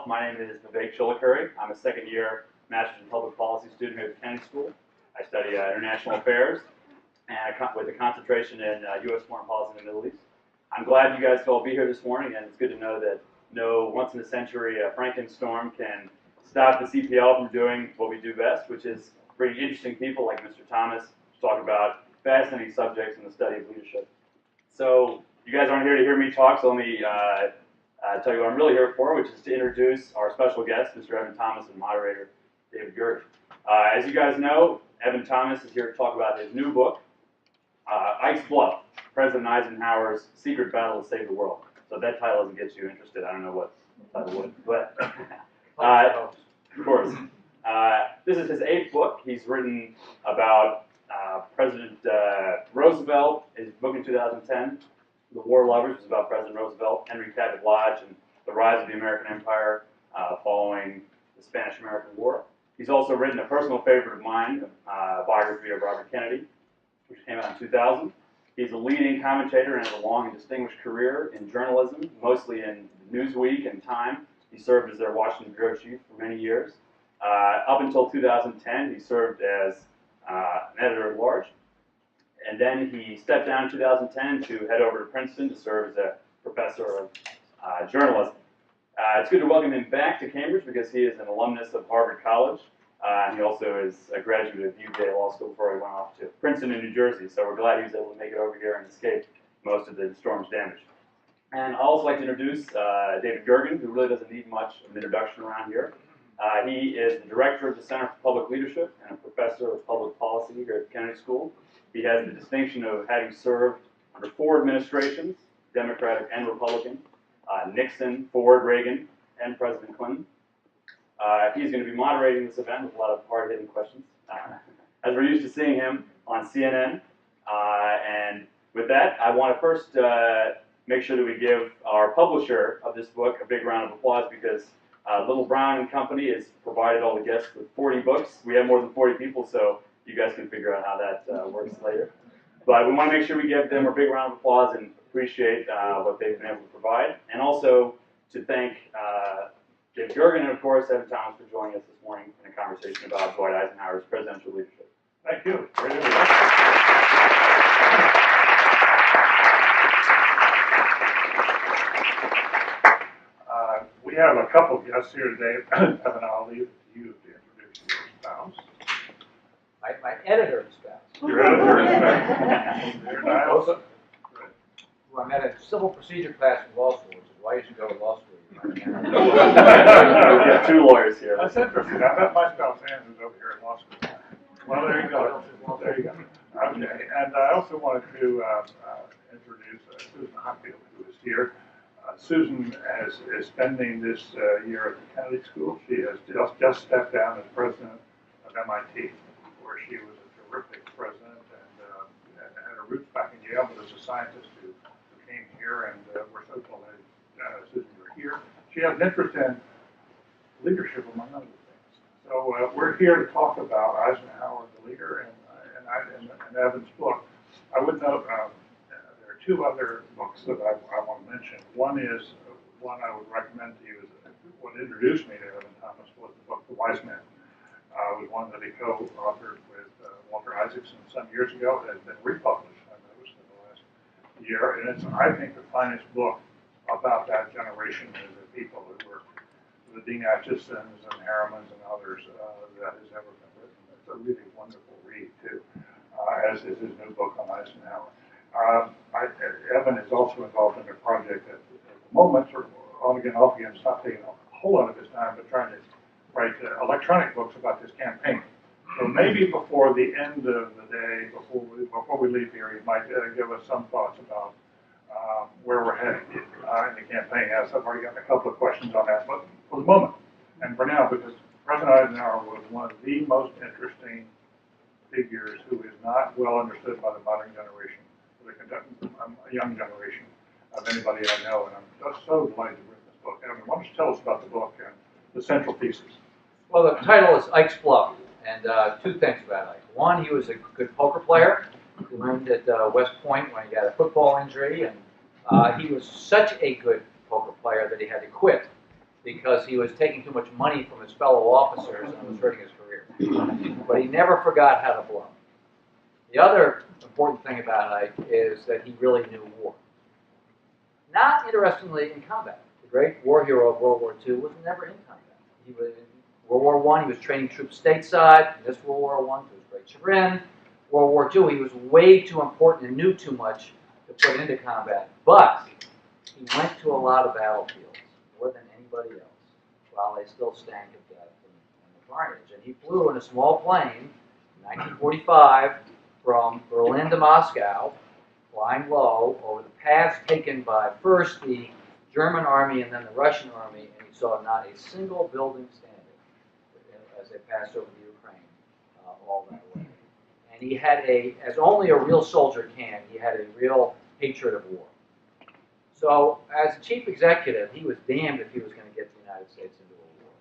My name is Vivek Chillicurry. I'm a second-year Master's in Public Policy student here at the Kennedy School. I study international affairs and with a concentration in U.S. foreign policy in the Middle East. I'm glad you guys could all be here this morning, and it's good to know that no once-in-a-century Frankenstorm can stop the CPL from doing what we do best, which is bring interesting people like Mr. Thomas to talk about fascinating subjects in the study of leadership. So you guys aren't here to hear me talk, so let me tell you what I'm really here for, which is to introduce our special guest, Mr. Evan Thomas, and moderator, David Gergen. As you guys know, Evan Thomas is here to talk about his new book, Ikes Bluff, President Eisenhower's Secret Battle to Save the World. So if that title doesn't get you interested, I don't know what title would, but of course. This is his 8th book. He's written about President Roosevelt. His book in 2010, The War Lovers, was about President Roosevelt, Henry Cabot Lodge, and the rise of the American Empire following the Spanish-American War. He's also written a personal favorite of mine, a biography of Robert Kennedy, which came out in 2000. He's a leading commentator and has a long and distinguished career in journalism, mostly in Newsweek and Time. He served as their Washington bureau chief for many years. Up until 2010, he served as an editor-at-large. And then he stepped down in 2010 to head over to Princeton to serve as a professor of journalism. It's good to welcome him back to Cambridge because he is an alumnus of Harvard College. And he also is a graduate of UJ Law School before he went off to Princeton in New Jersey. So we're glad he was able to make it over here and escape most of the storm's damage. And I'd also like to introduce David Gergen, who really doesn't need much of an introduction around here. He is the director of the Center for Public Leadership and a professor of public policy here at the Kennedy School. He has the distinction of having served under 4 administrations, Democratic and Republican, Nixon, Ford, Reagan, and President Clinton. He's going to be moderating this event with a lot of hard-hitting questions, as we're used to seeing him on CNN. And with that, I want to first make sure that we give our publisher of this book a big round of applause because Little Brown and Company has provided all the guests with 40 books. We have more than 40 people, so you guys can figure out how that works later. But we want to make sure we give them a big round of applause and appreciate what they've been able to provide. And also to thank David Gergen and, of course, Evan Thomas for joining us this morning in a conversation about Dwight Eisenhower's presidential leadership. Thank you. We have a couple of guests here today. Evan, I'll leave it to you to introduce your spouse. My editor spouse. Your editor and spouse. Who I met in civil procedure class in law school, which is why you should go to law school. We have 2 lawyers here. That's interesting. I bet my spouse Ann is over here at law school. Well, there you go. There you go. Okay. And I also wanted to introduce Susan Eisenhower, who is here. Susan is spending this year at the Kennedy School. She has just stepped down as president of MIT, where she was a terrific president and had her roots back in Yale, but as a scientist who came here, and we're so glad, Susan, you're here. She has an interest in leadership, among other things. So we're here to talk about Eisenhower, the leader, and Evan's book. I would note there are 2 other books that I want to mention. One is one I would recommend to you. What introduced me to Evan Thomas was the book The Wise Man. It was one that he co-authored with Walter Isaacson some years ago. It has been republished, I noticed, in the last year. And it's, I think, the finest book about that generation of the people who were the Dean Achesons and Harrimans and others that has ever been written. It's a really wonderful read, too, as is his new book on Eisenhower. Evan is also involved in a project at the moment, sort of on again, off again, it's not taking a whole lot of his time, but trying to write electronic books about this campaign. So maybe before the end of the day, before we leave here, he might give us some thoughts about where we're heading in the campaign. I've already gotten a couple of questions on that, but for the moment, and for now, because President Eisenhower was one of the most interesting figures who is not well understood by the modern generation, a young generation of anybody I know, and I'm just so delighted to read this book. Evan, why don't you tell us about the book and the central thesis? Well, the title is Ikes Bluff, and 2 things about Ike. One, he was a good poker player. He learned at West Point when he got a football injury, and he was such a good poker player that he had to quit because he was taking too much money from his fellow officers and was hurting his career. But he never forgot how to blow. The other important thing about Ike is that he really knew war. Not interestingly in combat. The great war hero of World War II was never in combat. He was in World War I, he was training troops stateside. In this World War I, to his great chagrin. World War II, he was way too important and knew too much to put into combat. But he went to a lot of battlefields, more than anybody else, while they still stank of death and the carnage. And he flew in a small plane in 1945 from Berlin to Moscow, flying low over the paths taken by first the German army and then the Russian army, and he saw not a single building standing as they passed over the Ukraine all that way. And he had as only a real soldier can, he had a real hatred of war. So as chief executive, he was damned if he was going to get the United States into a war,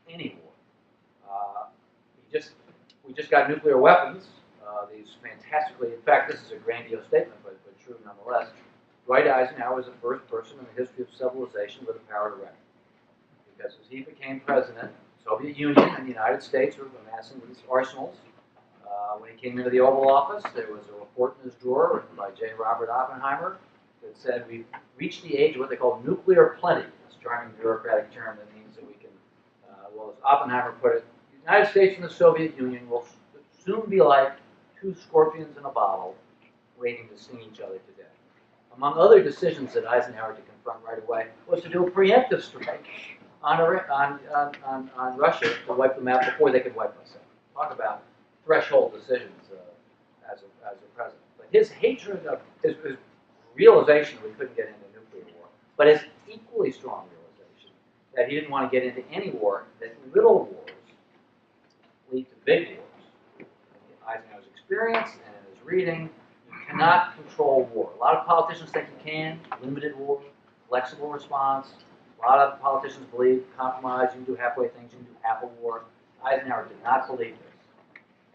any war. We just got nuclear weapons. These fantastically, in fact, this is a grandiose statement, but true nonetheless. Dwight Eisenhower was the first person in the history of civilization with the power to reckon. Because as he became president, the Soviet Union and the United States were amassing these arsenals. When he came into the Oval Office, there was a report in his drawer written by J. Robert Oppenheimer that said we've reached the age of what they call nuclear plenty. This charming bureaucratic term that means that we can, well, as Oppenheimer put it, the United States and the Soviet Union will soon be like two scorpions in a bottle waiting to sting each other to death. Among other decisions that Eisenhower had to confront right away was to do a preemptive strike on Russia to wipe them out before they could wipe us out. Talk about threshold decisions as a president. But his hatred of his realization that we couldn't get into nuclear war, but his equally strong realization that he didn't want to get into any war, that little wars lead to big wars. In Eisenhower's experience and in his reading, you cannot control war. A lot of politicians think you can, limited war, flexible response. A lot of politicians believe compromise, you can do halfway things, you can do half a war. Eisenhower did not believe this.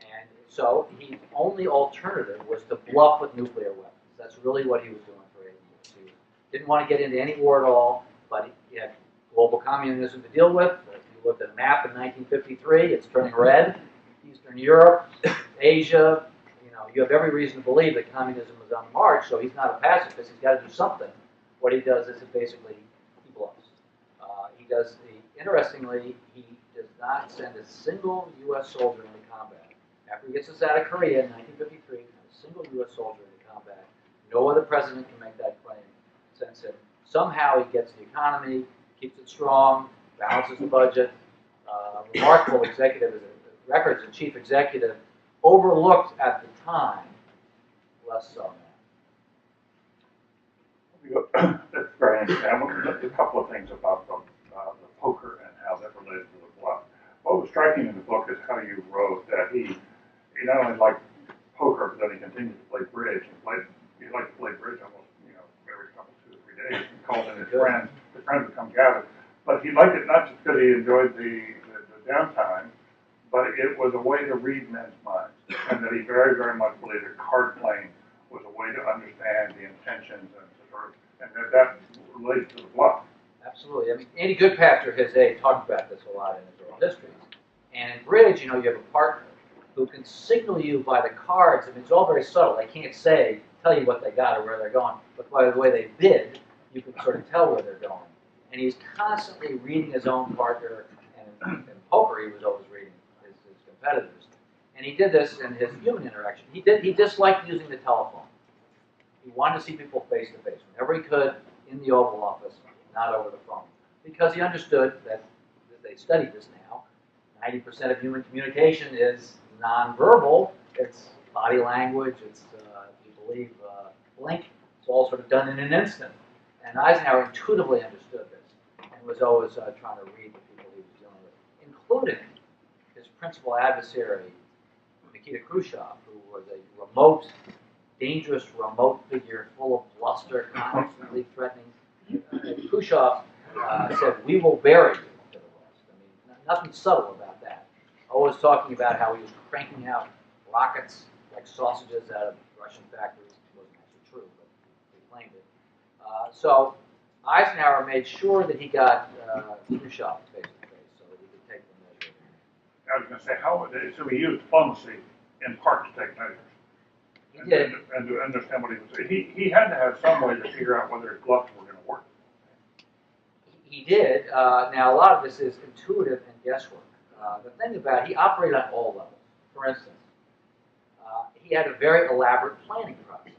And so his only alternative was to bluff with nuclear weapons. That's really what he was doing for 8 years. He didn't want to get into any war at all, but he had global communism to deal with. If you looked at a map in 1953, it's turning red. Eastern Europe, Asia, you have every reason to believe that communism was on the march, so he's not a pacifist. He's got to do something. What he does is basically he bluffs. Interestingly, he does not send a single U.S. soldier into combat. After he gets us out of Korea in 1953, not a single U.S. soldier into combat. No other president can make that claim since him. Somehow he gets the economy, keeps it strong, balances the budget. Remarkable executive, records as chief executive, overlooked at the time, less so now. That's very interesting. I want to a couple of things about the poker and how that related to the bluff. What was striking in the book is how you wrote that he not only liked poker, but then he continued to play bridge. He liked to play bridge almost, every couple 2 or 3 days. He called in his friends. His friends would come gather. But he liked it not just because he enjoyed the downtime, but it was a way to read men's minds, and that he very, very much believed that card playing was a way to understand the intentions and that relates to the bluff. Absolutely. I mean, Andy Goodpaster, his aide, talked about this a lot in his oral histories. And in bridge, you have a partner who can signal you by the cards. I mean, it's all very subtle. They can't tell you what they got or where they're going, but by the way they bid, you can sort of tell where they're going. And he's constantly reading his own partner, and in poker, he was always reading his competitors. And he did this in his human interaction. He disliked using the telephone. He wanted to see people face to face whenever he could in the Oval Office, not over the phone, because he understood that they studied this now. 90% of human communication is nonverbal. It's body language. It's if you believe blink. It's all sort of done in an instant. And Eisenhower intuitively understood this and was always trying to read the people he was dealing with, including his principal adversary, Nikita Khrushchev, who was a dangerous remote figure full of bluster, constantly threatening. Khrushchev said, "We will bury you," to the West. I mean, nothing subtle about that. Always talking about how he was cranking out rockets like sausages out of Russian factories. It wasn't actually true, but he claimed it. So Eisenhower made sure that he got two shots face to face so that he could take the measure. I was going to say, so he used diplomacy in part to take measures. He did. And to understand what he was saying. He had to have some way to figure out whether his bluffs were going to work. He did. Now, a lot of this is intuitive and guesswork. The thing about it, he operated on all levels. For instance, he had a very elaborate planning process.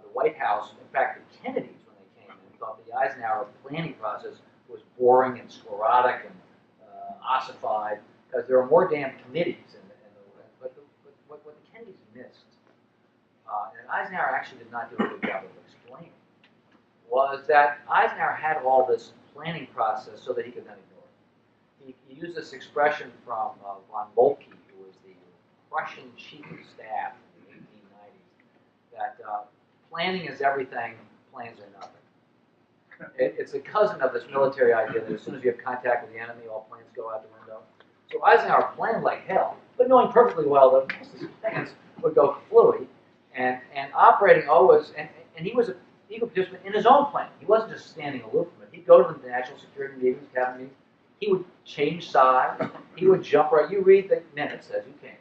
The White House, in fact, the Kennedys, when they came in, thought the Eisenhower planning process was boring and sclerotic and ossified because there were more damn committees. But what the Kennedys missed, and Eisenhower actually did not do a good job of explaining, was that Eisenhower had all this planning process so that he could then ignore it. He used this expression from von Moltke, who was the Prussian chief of staff in the 1890s, that planning is everything, plans are nothing. It's a cousin of this military idea that as soon as you have contact with the enemy, all plans go out the window. So Eisenhower planned like hell, but knowing perfectly well that most of his plans would go fluey, and operating always, and he was an equal participant in his own plan. He wasn't just standing aloof from it. He'd go to the national security meetings, cabinet meetings. He would change sides. He would jump right. You read the minutes, as you can,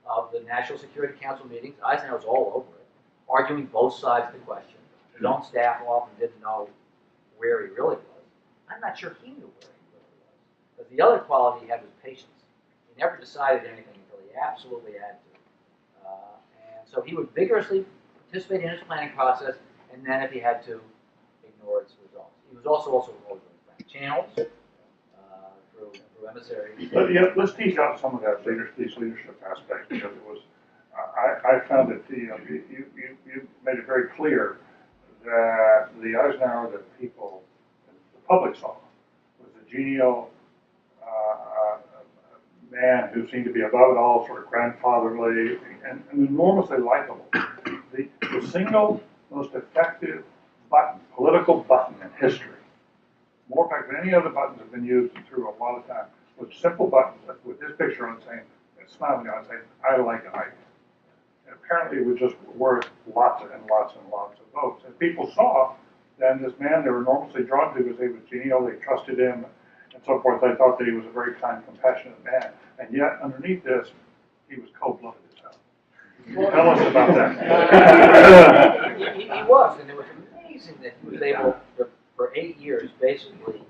of the National Security Council meetings. Eisenhower was all over it, arguing both sides of the question. His own staff often didn't know where he really was. I'm not sure he knew where he really was. But the other quality he had was patience. He never decided anything until he absolutely had to. And so he would vigorously participate in his planning process, and then if he had to, ignore its results. He was also involved in channels through emissaries. But yeah, let's tease out some of that these leadership aspects, because it was. I found that you made it very clear that the Eisenhower that people, the public saw, was a genial man who seemed to be above it all, sort of grandfatherly and enormously likable. The single most effective button, political button in history, more effective than any other buttons have been used through a lot of time, was simple buttons with this picture on it saying, smiling on it saying, I like it. And apparently it was just worth lots and lots and lots of votes. And people saw then this man they were enormously drawn to because he was genial, they trusted him, and so forth. They thought that he was a very kind, compassionate man. And yet, underneath this, he was cold-blooded as hell. Tell us about that. He was, and it was amazing that he was able, for 8 years, basically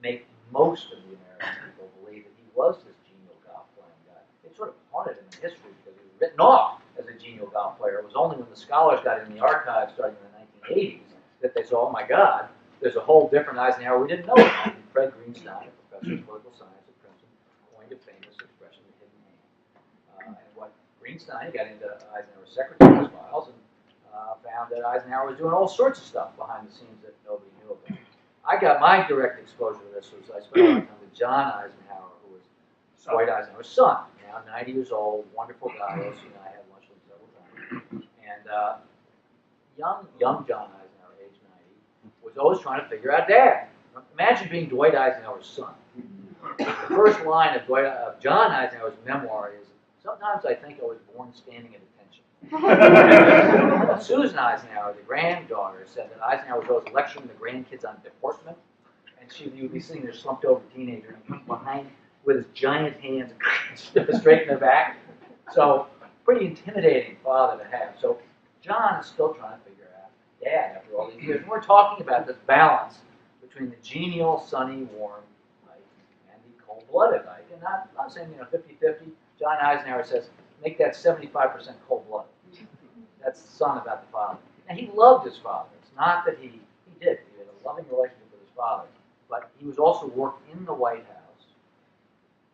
make most of the American people believe that he was this genial golf playing guy. It sort of haunted him in history because he was written off as a genial golf player. It was only when the scholars got in the archives starting in the 1980s that they saw, oh my God, there's a whole different Eisenhower we didn't know about. Fred Greenstein, a professor of political science at Princeton, coined a famous expression, the hidden hand. And what Greenstein got into Eisenhower's secretary's files and found that Eisenhower was doing all sorts of stuff behind the scenes that nobody knew about. I got my direct exposure to this was I spent a lot of time with John Eisenhower, who was Dwight Eisenhower's son, now 90 years old, wonderful guy. He and I had lunch with him several times. And young John Eisenhower, age 90, was always trying to figure out Dad. Imagine being Dwight Eisenhower's son. The first line of John Eisenhower's memoir is, sometimes I think I was born standing at attention. Susan Eisenhower, the granddaughter, said that Eisenhower was always lecturing the grandkids on deportment, and you would be sitting there slumped over teenager and come behind with his giant hands straight in their back. So, pretty intimidating father to have. So, John is still trying to figure out Dad after all these years. And we're talking about this balance between the genial, sunny, warm Ike and the cold-blooded Ike. And I'm saying, 50-50. John Eisenhower says, make that 75% cold-blooded. That's the son about the father. And he loved his father. It's not that he did. He had a loving relationship with his father. But he was also worked in the White House.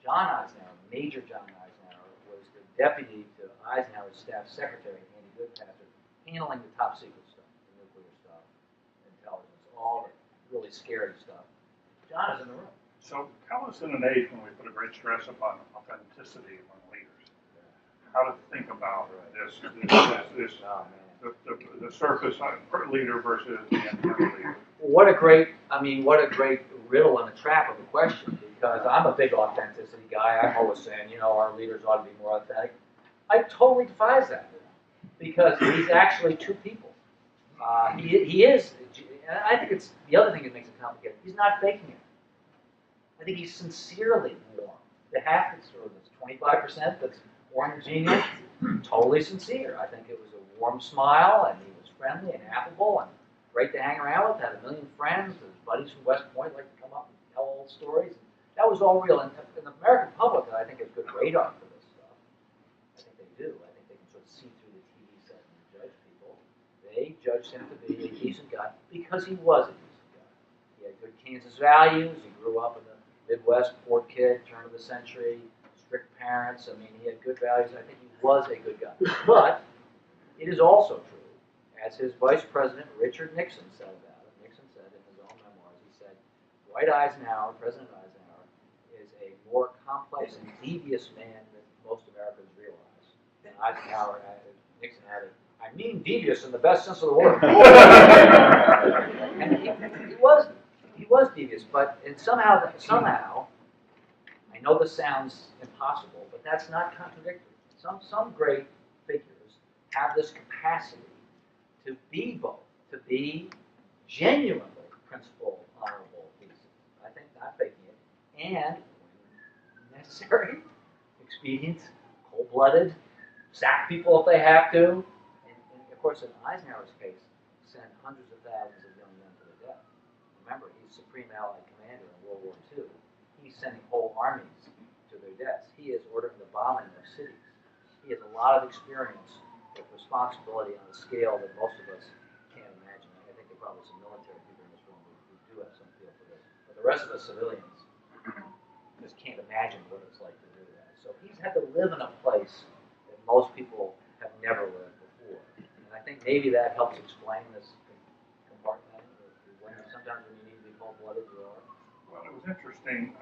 John Eisenhower, Major John Eisenhower, was the deputy to Eisenhower's staff secretary, Andy Goodpaster, handling the top secret stuff, the nuclear stuff, intelligence, all the really scary stuff. John is in the room. So tell us, in an age when we put a great stress upon authenticity among leaders, how to think about the surface leader versus the internal leader. What a great riddle and a trap of a question, because I'm a big authenticity guy. I'm always saying, our leaders ought to be more authentic. I totally defies that, because he's actually two people. He is, and I think it's the other thing that makes it complicated. He's not faking it. I think he's sincerely warm. The half that's sort of this 25% that's warm and genial, totally sincere. I think it was a warm smile, and he was friendly and affable and great to hang around with. Had a million friends. His buddies from West Point like to come up and tell old stories. That was all real. And the American public, I think, has good radar for this stuff. I think they do. I think they can sort of see through the TV set and judge people. They judged him to be a decent guy because he was a decent guy. He had good Kansas values. He grew up in the Midwest, poor kid, turn of the century, strict parents. I mean, he had good values. I think he was a good guy. But it is also true, as his vice president, Richard Nixon, said about it. Nixon said in his own memoirs, he said, Dwight Eisenhower, President Eisenhower, is a more complex and devious man than most Americans realize. And Eisenhower, Nixon added, I mean devious in the best sense of the word. And he was devious, but somehow, I know this sounds impossible, but that's not contradictory. Some great figures have this capacity to be both, to be genuinely principled, honorable, decent. I think not faking it, and when necessary, expedient, cold-blooded, sack people if they have to. And of course, in Eisenhower's case, send hundreds of thousands of young men to their death. Remember, he's Supreme Allied Commander in World War II. He's sending whole armies to their deaths. He is ordering the bombing of cities. He has a lot of experience with responsibility on a scale that most of us can't imagine. I think there are probably some military people in this room who do have some feel for this. But the rest of us civilians just can't imagine what it's like to do that. So he's had to live in a place that most people have never lived before. And I think maybe that helps explain this compartment. Sometimes when you need to be cold-blooded, you are. Well, it was interesting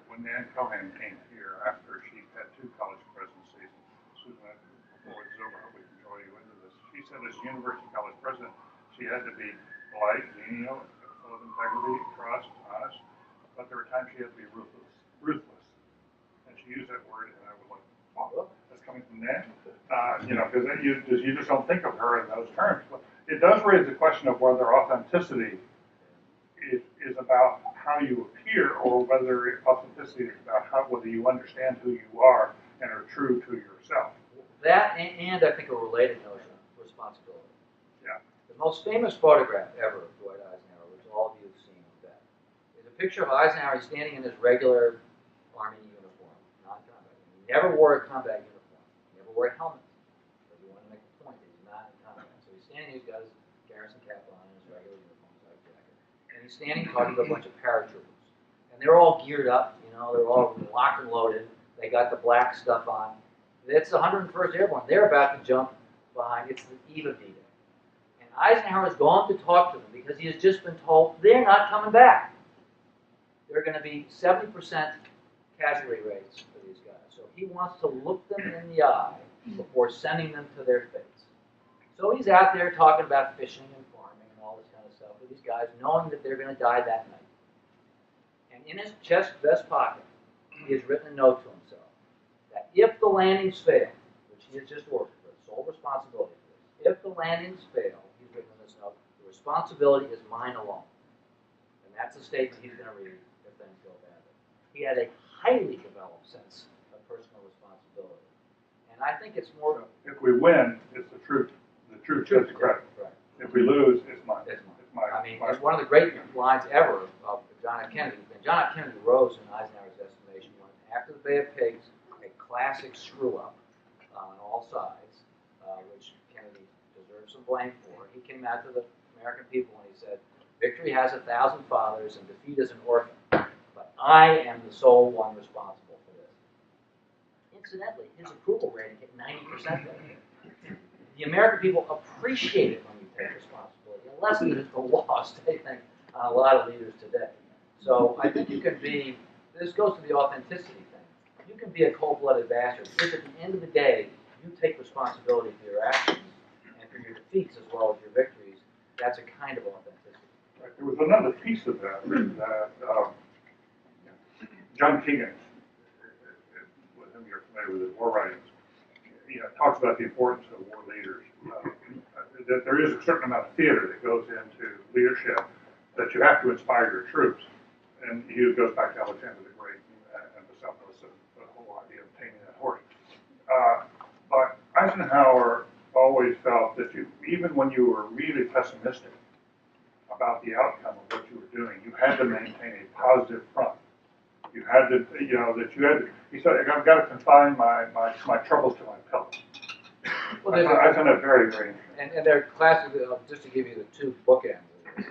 when Nan Cohen came here after she had 2 college presidencies. Susan, before it's over, we can draw you into this. She said as university college president, she had to be polite, genial, full of integrity, trust, honest, but there were times she had to be ruthless. And she used that word, and I was like, wow, that's coming from Nan? Because you just don't think of her in those terms. But it does raise the question of whether authenticity is about how you appear, or whether authenticity is about whether you understand who you are and are true to yourself. That and I think a related notion of responsibility. Yeah. The most famous photograph ever of Dwight Eisenhower, which all of you have seen, that is a picture of Eisenhower standing in his regular Army uniform, non-combat. He never wore a combat uniform. He never wore a helmet. But he wanted to make the point that he's not in combat. So he's standing, he's got his garrison cap on and his regular uniform, his light jacket. And he's standing talking to a bunch of paratroopers. And they're all geared up, they're all locked and loaded. They got the black stuff on. It's the 101st Airborne. They're about to jump behind. It's the eve of D-Day. And Eisenhower has gone to talk to them because he has just been told they're not coming back. There are going to be 70% casualty rates for these guys. So he wants to look them in the eye before sending them to their fates. So he's out there talking about fishing and farming and all this kind of stuff with these guys, knowing that they're going to die that night. And in his chest vest pocket, he has written a note to himself that if the landings fail, which he has just ordered, for sole responsibility for this, if the landings fail, he's written in this note, the responsibility is mine alone. And that's a statement he's going to read if things go badly. He had a highly developed sense of personal responsibility. And I think it's more... If we win, it's the truth. The truth gets credit. Right. If we lose, it's mine. It's one of the great lines ever of John F. Kennedy. And John F. Kennedy rose in Eisenhower's estimation when, after the Bay of Pigs, a classic screw-up on all sides, which Kennedy deserves some blame for. He came out to the American people and he said, victory has 1,000 fathers and defeat is an orphan, but I am the sole one responsible for this. Incidentally, his approval rating hit 90% that year. The American people appreciate it when you take responsibility. A lesson that is lost, I think, on a lot of leaders today. So I think you can be, this goes to the authenticity thing. You can be a cold-blooded bastard if at the end of the day you take responsibility for your actions and for your defeats as well as your victories. That's a kind of authenticity. Right. There was another piece of that John Keegan, with whom you're familiar with his war writings, talks about the importance of war leaders. That there is a certain amount of theater that goes into leadership, that you have to inspire your troops. And he goes back to Alexander the Great and the Semnoz and the whole idea of taming that horse. But Eisenhower always felt that even when you were really pessimistic about the outcome of what you were doing, you had to maintain a positive front. You had to, he said, I've got to confine my troubles to my pillow. Well, I found that very, very interesting. And they're classic, just to give you the two bookends of this.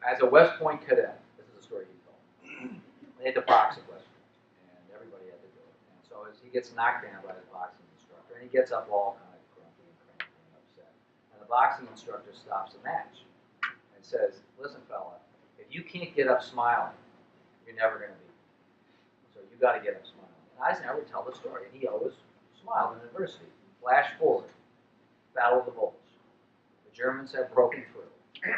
As a West Point cadet, this is a story he told. They had to box at West Point, and everybody had to do it. And so as he gets knocked down by his boxing instructor, and he gets up all kind of grumpy and cranky and upset. And the boxing instructor stops the match and says, listen, fella, if you can't get up smiling, you're never going to beat. So you got to get up smiling. And Eisenhower would tell the story, and he always smiled in adversity. Flash forward, Battle of the Bulge. The Germans have broken through.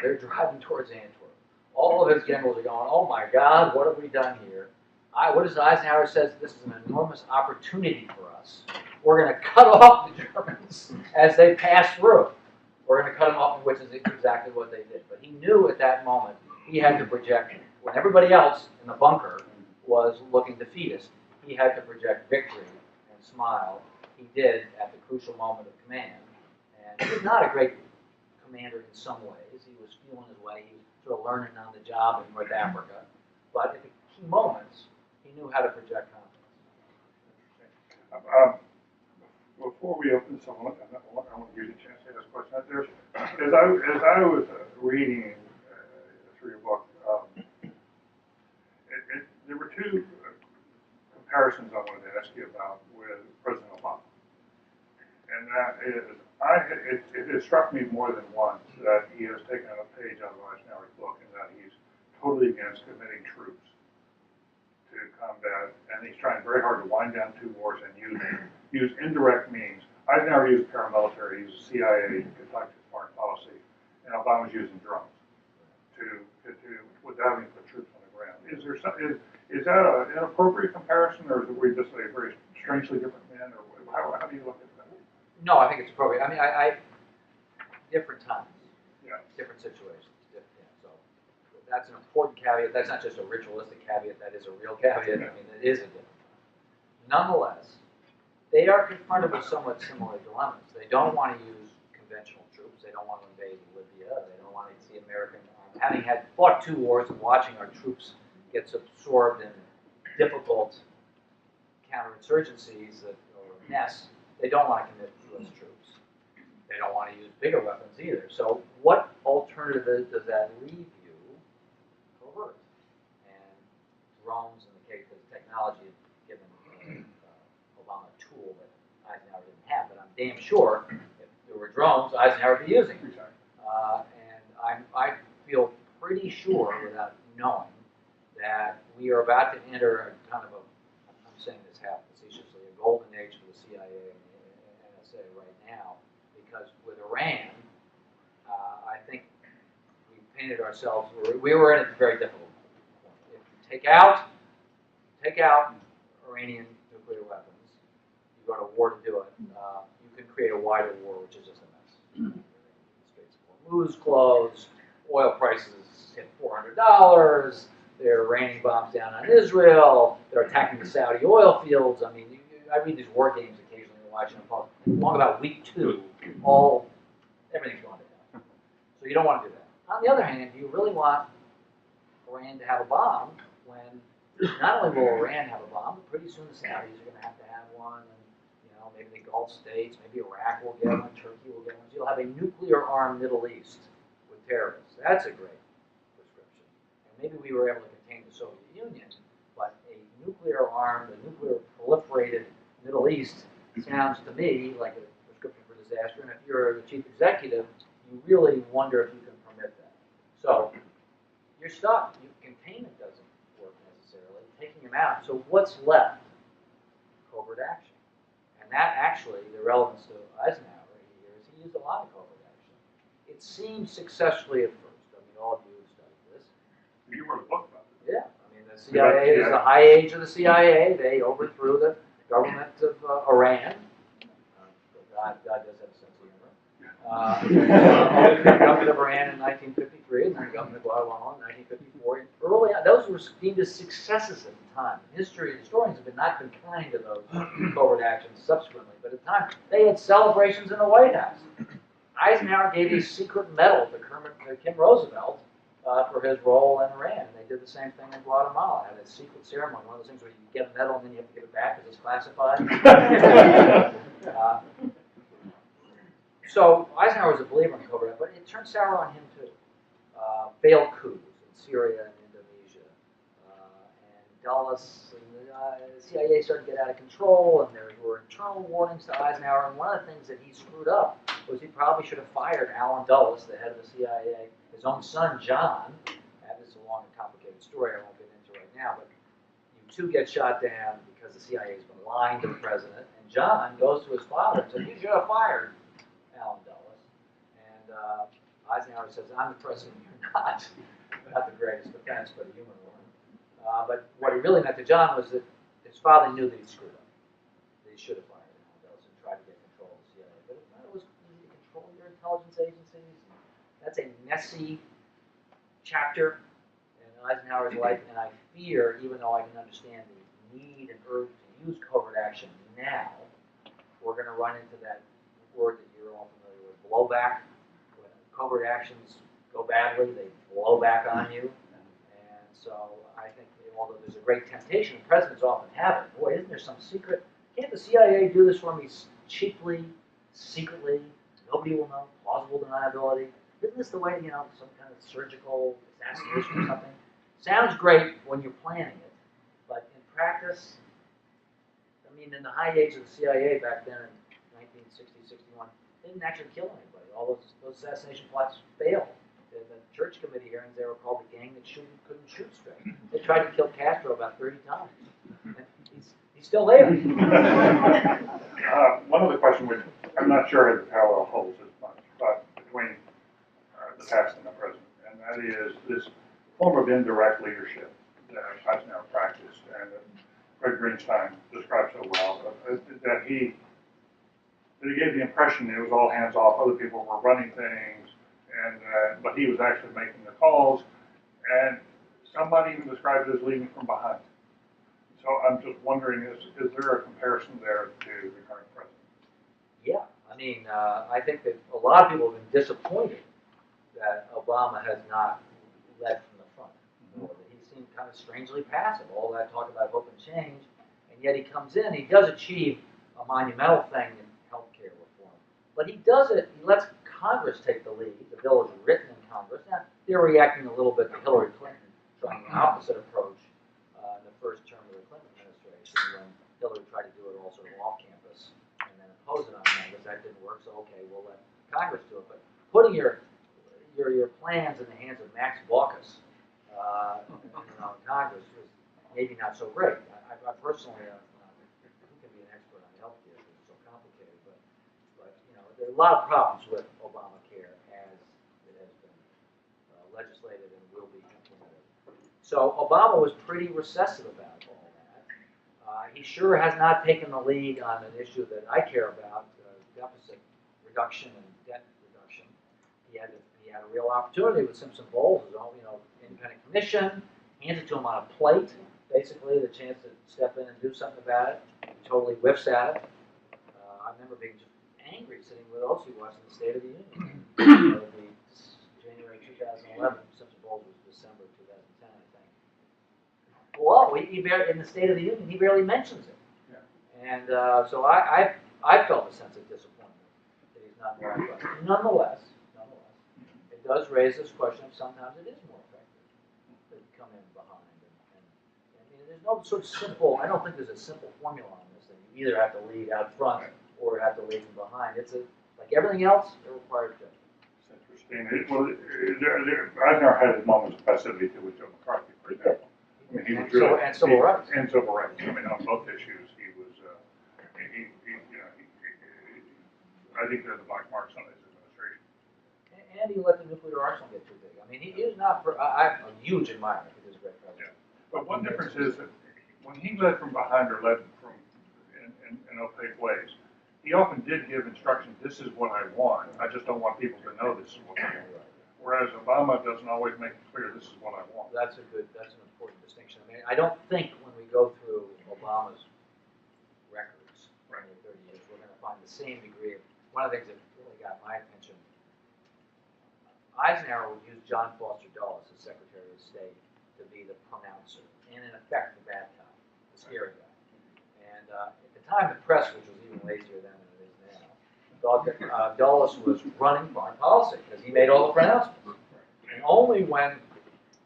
They're driving towards Antwerp. All of his generals are going, oh my God, what have we done here? What does Eisenhower says? This is an enormous opportunity for us. We're going to cut off the Germans as they pass through. We're going to cut them off, which is exactly what they did. But he knew at that moment he had to project, when everybody else in the bunker was looking defeatist, he had to project victory and smile. He did at the crucial moment of command. And he was not a great commander in some ways. He was feeling his way. He was sort of learning on the job in North Africa. But at the key moments, he knew how to project confidence. Before we open this, I want to give you a chance to ask a question. As I was reading through your book, there were two comparisons I wanted to ask you about with President Obama. And that is, it has struck me more than once that he has taken a page out of Eisenhower's book and that he's totally against committing troops to combat, and he's trying very hard to wind down two wars and use indirect means. Eisenhower used paramilitary, he used CIA to conduct his foreign policy, and Obama's using drones without having to put troops on the ground. Is that an inappropriate comparison, or is we just a very strangely different men, or how do you look at that? No, I think it's appropriate. I mean, I different times, different situations. So that's an important caveat. That's not just a ritualistic caveat. That is a real caveat. I mean, it is a different time. Nonetheless, they are confronted with somewhat similar dilemmas. They don't want to use conventional troops. They don't want to invade Libya. They don't want to see American army. Having had fought two wars and watching our troops get absorbed in difficult counterinsurgencies or a mess, they don't want to commit U.S. troops. They don't want to use bigger weapons either. So what alternative does that leave you? Covert. And drones, in the case of technology, have given Obama a tool that Eisenhower didn't have. But I'm damn sure if there were drones, Eisenhower would be using them. And I feel pretty sure, without knowing, that we are about to enter a kind of a, I'm saying this half facetiously, a golden age for the CIA and NSA right now, because with Iran, I think we painted ourselves, we were in a very difficult point. If you take out Iranian nuclear weapons, you go to war to do it, you can create a wider war, which is just a mess. Straits of Hormuz closed, oil prices hit $400, they're raining bombs down on Israel, they're attacking the Saudi oil fields. I mean, I read these war games occasionally in Washington Post. Long about week 2, everything's going to hell. So you don't want to do that. On the other hand, do you really want Iran to have a bomb when not only will Iran have a bomb, but pretty soon the Saudis are going to have one, and maybe the Gulf states, maybe Iraq will get one, Turkey will get one. So you'll have a nuclear-armed Middle East with terrorists. That's a great prescription. And maybe we were able to contain the Soviet Union, but a nuclear-armed, a nuclear-proliferated Middle East sounds to me like a prescription for disaster. And if you're the chief executive, you really wonder if you can permit that. So you're stuck. Containment doesn't work necessarily. Taking them out. So what's left? Covert action. And that actually, the relevance to Eisenhower here is he used a lot of covert action. It seemed successfully at first. I mean, all of you have studied this. You wrote a book about it. Yeah. I mean, the CIA is the high age of the CIA. They overthrew the government of Iran. God does have a sense of humor. Governor of Iran in 1953, and then Governor of Guatemala in 1954. And early on, those were deemed as successes at the time. History historians have not been kind to those covert actions subsequently, but at the time, they had celebrations in the White House. Eisenhower gave a secret medal to Kim Roosevelt for his role in Iran. And they did the same thing in Guatemala. Had a secret ceremony, one of those things where you get a medal and then you have to give it back because it's classified. So Eisenhower was a believer in covert, but it turned sour on him too. Failed coups in Syria and Indonesia, and Dulles, and the CIA started to get out of control, and there were internal warnings to Eisenhower. And one of the things that he screwed up was he probably should have fired Allen Dulles, the head of the CIA. His own son, John, and this is a long and complicated story I won't get into right now, but you two get shot down because the CIA has been lying to the president, and John goes to his father and says, "You should have fired Allen Dulles." And Eisenhower says, "I'm the president, you're not." Not the greatest defense, but a human one. But what he really meant to John was that his father knew that he screwed up. That he should have fired Allen Dulles and tried to get control of the CIA. But it's not always easy to control your intelligence agencies. That's a messy chapter in Eisenhower's life, and I fear, even though I can understand the need and urge to use covert action now, we're going to run into that word that you're all familiar with, blowback. When covert actions go badly, they blow back on you. And so I think, although there's a great temptation, presidents often have it. Boy, isn't there some secret? Can't the CIA do this for me cheaply, secretly? Nobody will know. Plausible deniability. Isn't this the way, some kind of surgical assassination or something? Sounds great when you're planning it, but in practice, I mean, in the high age of the CIA back then in 1960, 61, they didn't actually kill anybody. All those assassination plots failed. In the church committee hearings, they were called the gang that couldn't shoot straight. They tried to kill Castro about 30 times. And he's still there. One other question, which I'm not sure has the parallel holds as much, but between the past and the present, and that is this form of indirect leadership that Eisenhower practiced, and that Greg Greenstein described so well, that he gave the impression it was all hands off, other people were running things, and but he was actually making the calls, and somebody even described it as leading from behind. So I'm just wondering, is there a comparison there to the current president? Yeah, I mean, I think that a lot of people have been disappointed that Obama has not led from the front. Or that he seemed kind of strangely passive, all that talk about hope and change, and yet he comes in, he does achieve a monumental thing in healthcare reform. But he does it, he lets Congress take the lead. The bill is written in Congress. Now, they're reacting a little bit to Hillary Clinton, trying the opposite approach in the first term of the Clinton administration, when Hillary tried to do it all sort of off campus and then oppose it on campus. That didn't work, so okay, we'll let Congress do it. But putting your plans in the hands of Max Baucus in Congress was maybe not so great. I personally, who can be an expert on healthcare because it's so complicated, but there are a lot of problems with Obamacare as it has been legislated and will be implemented. So Obama was pretty recessive about all that. He sure has not taken the lead on an issue that I care about, deficit reduction and debt reduction. He had a real opportunity with Simpson Bowles, his own, independent commission, hands it to him on a plate, basically the chance to step in and do something about it. He totally whiffs at it. I remember being just angry sitting with Osi watching the State of the Union. The January 2011, Simpson Bowles was December 2010, I think. Well, in the State of the Union, he barely mentions it. Yeah. And so I felt a sense of disappointment that he's not more aggressive. Nonetheless, it does raise this question of sometimes it is more effective to come in behind. And I mean, there's no sort of simple, I don't think there's a simple formula on this thing. You either have to lead out front or have to lead from behind. It's like everything else, it requires judgment. It's interesting. Eisenhower had his moments of passivity too with Joe McCarthy, for example. I mean, he was really, and civil rights. And civil rights. I mean, on both issues, he was. I think they're the black marks on his administration. And he let the nuclear arsenal get too big. I mean, he is not. I'm a huge admirer of his great president. Yeah. But one difference is that when he led from behind or led from in opaque ways, he often did give instructions, this is what I want, I just don't want people to know this is what I want. Whereas Obama doesn't always make it clear, this is what I want. That's an important distinction. I mean, I don't think when we go through Obama's records, 20 or 30 years, we're going to find the same degree of, one of the things that really got my attention, Eisenhower would use John Foster Dulles, as Secretary of State, to be the pronouncer, and in effect, the bad guy, the scary guy. And at the time, the press, which was even lazier then than it is now, thought that Dulles was running foreign policy because he made all the pronouncements. And only when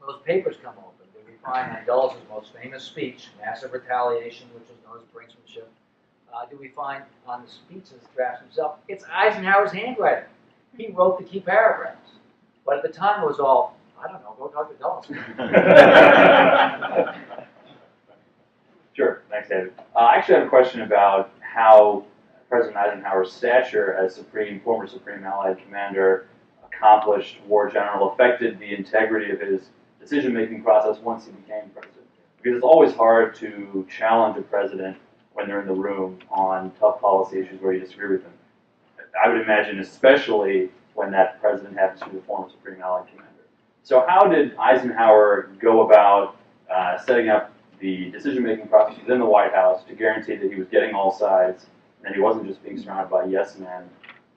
those papers come open did we find on Dulles' most famous speech, Massive Retaliation, which was known as brinksmanship, do we find on the speeches drafts himself, it's Eisenhower's handwriting. He wrote the key paragraphs. But at the time it was all, I don't know, go talk to Dulles. Sure, thanks, David. I actually have a question about how President Eisenhower's stature as former Supreme Allied Commander, accomplished war general, affected the integrity of his decision-making process once he became president. Because it's always hard to challenge a president when they're in the room on tough policy issues where you disagree with them. I would imagine especially when that president happens to be the former Supreme Allied Commander. So how did Eisenhower go about setting up the decision-making process within the White House to guarantee that he was getting all sides and that he wasn't just being surrounded by yes men,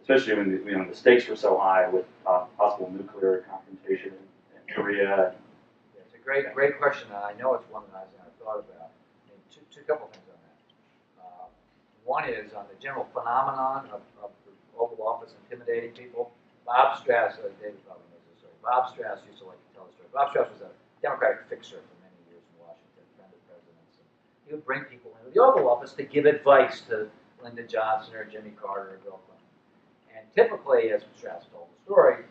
especially when the stakes were so high with possible nuclear confrontation in Korea? It's a great question, and I know it's one that Eisenhower thought about. I mean, two couple things on that. One is on the general phenomenon of the Oval Office intimidating people. Bob Strauss, David probably knows this story. Bob Strauss used to like to tell the story. Bob Strauss was a Democratic fixer for many years in Washington, friend of presidents. And he would bring people into the Oval Office to give advice to Lyndon Johnson or Jimmy Carter or Bill Clinton. And typically, as Strauss told the story,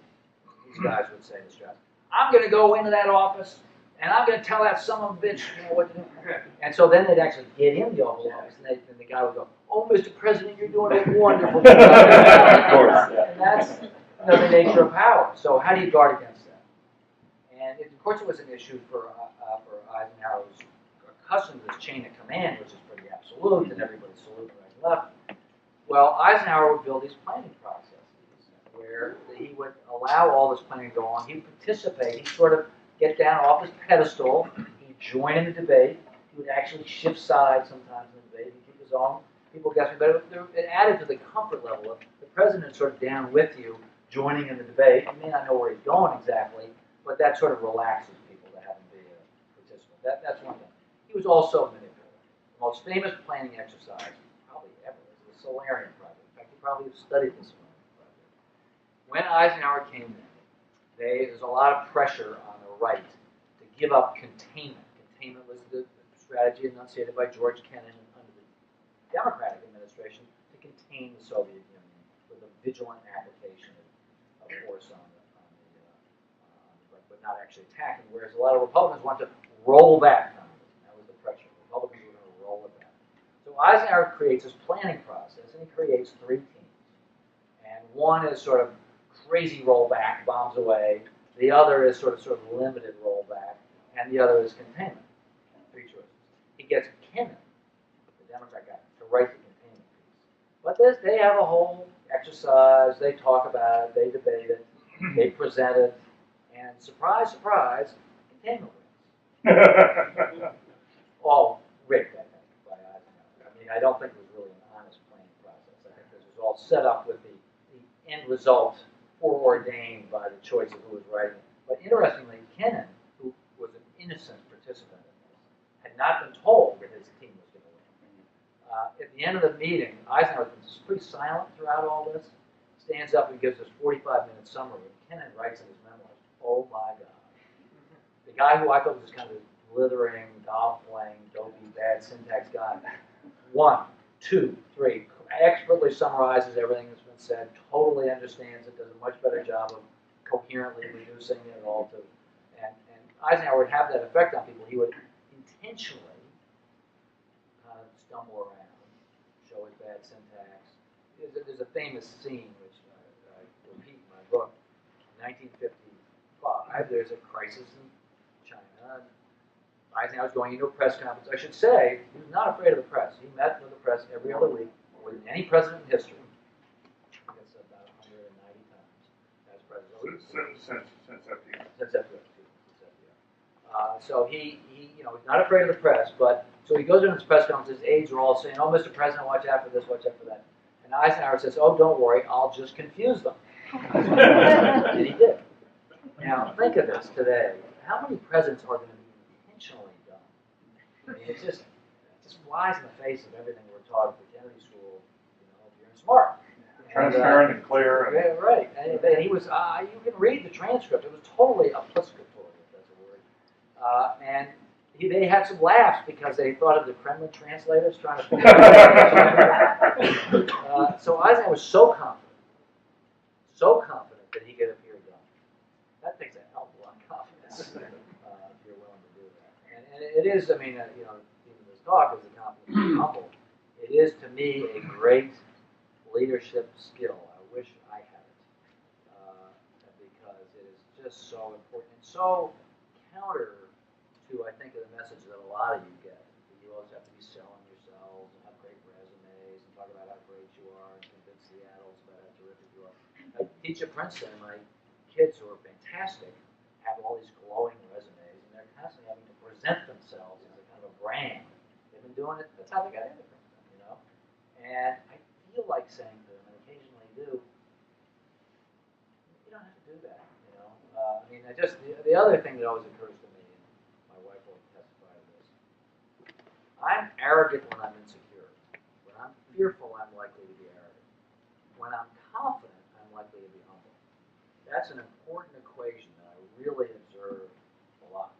these guys would say to Strauss, I'm going to go into that office and I'm going to tell that son of a bitch what to do. And so then they'd actually get in the Oval Office and the guy would go, oh, Mr. President, you're doing a wonderful job. Of course, yeah. And that's the nature of power. So how do you guard against that? And of course it was an issue for Eisenhower, who was accustomed to this chain of command, which is pretty absolute, and everybody saluted right and left. Well, Eisenhower would build these planning processes where he would allow all this planning to go on. He'd participate. He'd sort of get down off his pedestal. He'd join in the debate. He would actually shift sides sometimes in the debate. He'd keep his own people guessing. But it added to the comfort level of the president sort of down with you, joining in the debate. You may not know where he's going exactly, but that sort of relaxes people to have him be a participant. That's one thing. He was also manipulative. The most famous planning exercise, probably ever, is the Solarian Project. In fact, you probably have studied the Solarian Project. When Eisenhower came in, there's a lot of pressure on the right to give up containment. Containment was the strategy enunciated by George Kennan under the Democratic administration to contain the Soviet Union with a vigilant application of force but not actually attacking. Whereas a lot of Republicans want to roll back communism. That was the pressure. Republicans were going to roll it back. So Eisenhower creates this planning process, and he creates 3 teams. And one is sort of crazy rollback, bombs away. The other is sort of limited rollback, and the other is containment. 3 choices. He gets Kennan, the Democrat guy, to write the containment piece. But they have a whole exercise. They talk about it. They debate it. They present it. And surprise, surprise, containment wins. All rigged, I think, by Eisenhower. I mean, I don't think it was really an honest planning process. I think this was all set up with the end result foreordained by the choice of who was writing it. But interestingly, Kennan, who was an innocent participant in this, had not been told that his team was going to win. At the end of the meeting, Eisenhower was pretty silent throughout all this, stands up and gives this 45-minute summary. And Kennan writes in his memoirs, oh my God. The guy who I thought was just kind of blithering, golf-playing, dopey, bad syntax guy, 1, 2, 3, expertly summarizes everything that's been said, totally understands it, does a much better job of coherently reducing it all to, and Eisenhower would have that effect on people. He would intentionally kind of stumble around, show his bad syntax. There's a famous scene, which I repeat in my book, 1955, there's a crisis in China. Eisenhower's going into a press conference. I should say, he was not afraid of the press. He met with the press every other week. more than any president in history. I think it's about 190 times as president. Since FDR. Since FDR. So he, he's not afraid of the press, but so he goes into this press conference. His aides are all saying, "Oh, Mr. President, watch out for this, watch out for that." And Eisenhower says, "Oh, don't worry, I'll just confuse them." And he did. Now, think of this today. How many presidents are going to be intentionally dumb? I mean, it just flies in the face of everything we're taught at the Kennedy School. If you're smart, transparent and clear. Yeah, right. And he was. You can read the transcript. It was totally obfuscatory, if that's a word. And they had some laughs because they thought of the Kremlin translators trying to figure out. So Eisenhower was so confident that he could appear dumb. That takes a hell of a lot of confidence if you're willing to do that. And it is. I mean, even this talk is the confidence to be humble. It is to me a great leadership skill. I wish I had it because it is just so important and so counter to, I think, the message that a lot of you get. That you always have to be selling yourselves and have great resumes and talk about how great you are and convince the adults about how terrific you are. I teach at Princeton, and my kids who are fantastic have all these glowing resumes, and they're constantly having to present themselves as a kind of a brand. They've been doing it. That's how they got into Princeton, And I feel like saying to them, and occasionally do, you don't have to do that, the other thing that always occurs to me, and my wife will testify to this, I'm arrogant when I'm insecure. When I'm fearful, I'm likely to be arrogant. When I'm confident, I'm likely to be humble. That's an important equation that I really observe a lot